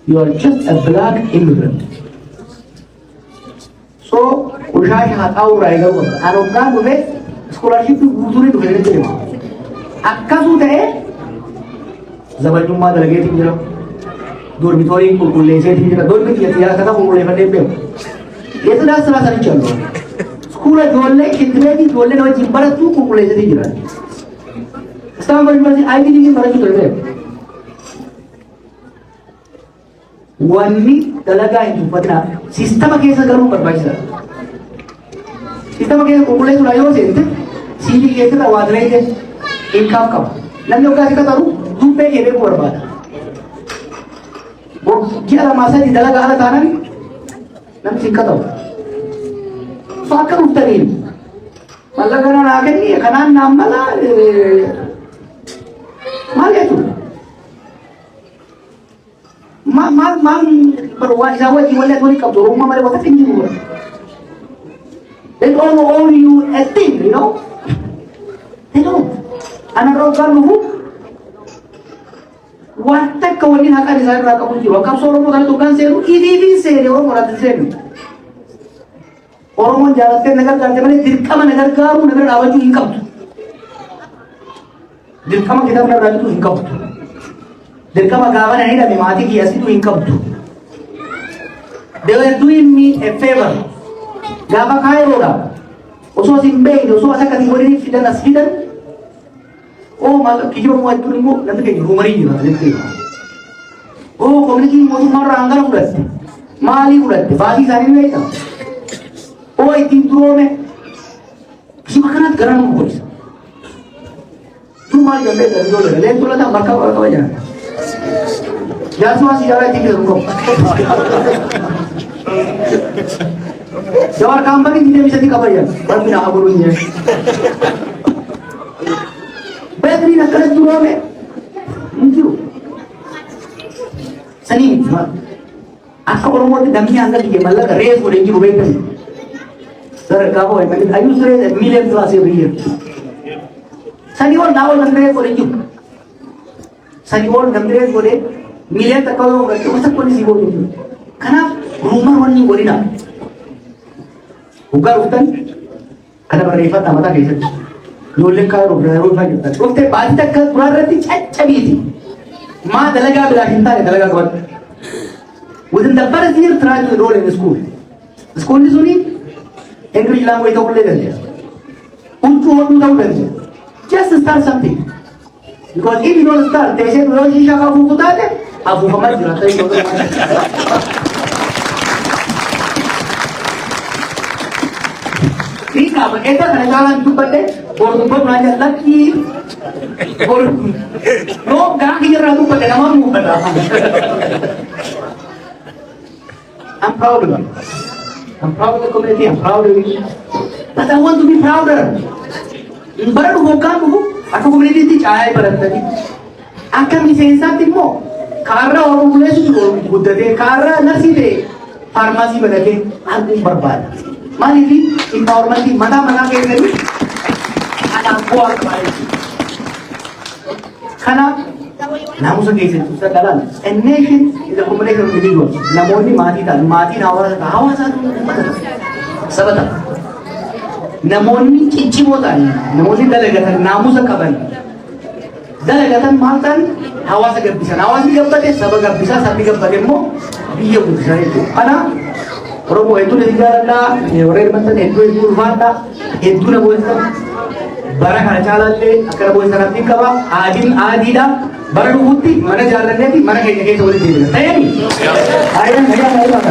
You are just a black immigrant. So, ushaasha haxaa'uu irraa eegamu qaba. Ani hoggaan dhufe iskoolaarshipii guutuun dhufe jedhee deema. Akkasuu ta'ee zabanyummaa dalageetiin jira. Dormitoriin qulqulleesseetiin jira. Dormi xiyyaata kana qulqulleeffannee beeku. Yesuudhaan siraa sanicha allu. Skoola ijoollee kintireetii ijoollee nama wajjin barattu qulqulleesseetiin jira. Stanford University Ivy League barachuu ture. Wanni dalagaa hin tuffatina sistema keessa galuu barbaachisaadha. Sistema keessa qulqulleessuudhaan yoo seente CV keessatti waa direete inkaam qaba. Namni hoggaa si qaxaru dubbee kee beekuu barbaada. Ji'a lamaa sadii dalagaa ala taanaan namni si qaxaru. So akka dhuftaniin mallaqa naa kenni kanaan naan mala maal jechuudha? Maal barbaachisaa wajjin walii ati walii qabdu Oromummaa malee wanta hin jiru. They don't owe you a thing, you know? They don't. Ana rogaan dhufu wanta akka waliin haqaan isaan irraa qabu jiru. Akkasumas Oromoo kana tokkaan seenu ifiifin seene Oromoo irratti seenu. Oromoon jaalattee na gargaarte malee dirqama na gargaaru na bira dhaabachuu hin qabdu. Dirqama kitaaba na biraachuu hin qabdu. Dirqama gaafa na hidhame maatii kiyyasituu hin qabdu. They were doing me a favor. Gaafa kaayiroodha. Osoo sin beekne osoo as akkasii waliin fidan as fidan. Oo maallaqa kiyyoo moo jechuun immoo namni keenya ruumarii jira jechuudha. Oo koominitiin mootummaa irraa hangana fudhatte. Maalii fudhatte? Baasii isaanii ni beekama. Oo ittiin turoome. Kishima kanatti gara nama godhisa. Tu maal jambee gadi yoo dha leen tolatan bakka qaba jira. Jaarsumaa siyaara ittiin jedhamu qabu. Jawar kambani tidak bisa dikabayar. Tapi nak aburunya. Betri nak kena jual me. Mungkin. Seni cuma. Aku orang mau dami anda di malah race boleh jual betul. Sir, kamu apa? I use race million plus every year. Seni orang nawa race boleh jual. Seni orang race boleh million tak kau orang masa polisi boleh jual. Karena rumah orang ni boleh nak. Bukan hutan, karena berifat nama tak kisah. Lolek kau berharap lagi tak. Waktu balik tak berarti cacat ini. Ma dalaga bila hinta ni dalaga kuat. Within the first year, try to enroll in the school. The school ni suni, English language tak boleh dia. Untuk orang tak boleh dia. Just start something. Because if you don't start, they say kalau sisa kau buku tak ada, abu kamat jelas saya kau tak. Ini apa? Kita kena jalan tu pada orang tu belajar lagi. Orang, no, kau kira tu pada nama mu pada. I'm proud of you. I'm proud of the community. I'm proud of you. But I want to be prouder. Baru bukan tu, aku community ti cahaya pada tadi. Akan bisa timo. Karena orang boleh suruh buat deh. Karena nasi deh. Farmasi pada deh. Aku berbat. Mari di empowerment di mana ke ini anak buah kembali. Karena namun segitu susah dalam. A nation is a combination of individuals. Namun ini mati nawa satu. sabata namoonni ciccimoo ta'an namoonni dalagatan naamusa qaban dalagatan maal ta'an hawaasa gabbisan hawaasni gabbate saba gabbisaa sabni gabbate immoo biyya guddisan jechuudha. Kana Oromoo hedduu na jaalladhaa warreen mantan hedduu ulfaadhaa hedduu na boonsan bara kana caalaallee akkana boonsan abdiin qaba aadiidha bara dhufuutti mana jaallanneeti mana keenya keessa walitti deebina ta'eeni ayyan ayyan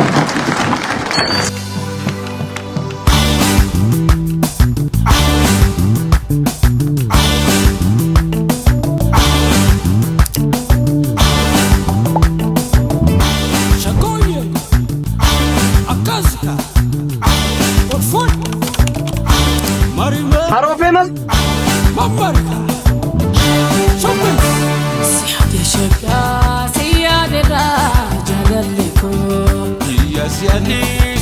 Haro famous. Siya de ra jadal ko. Yes, yani.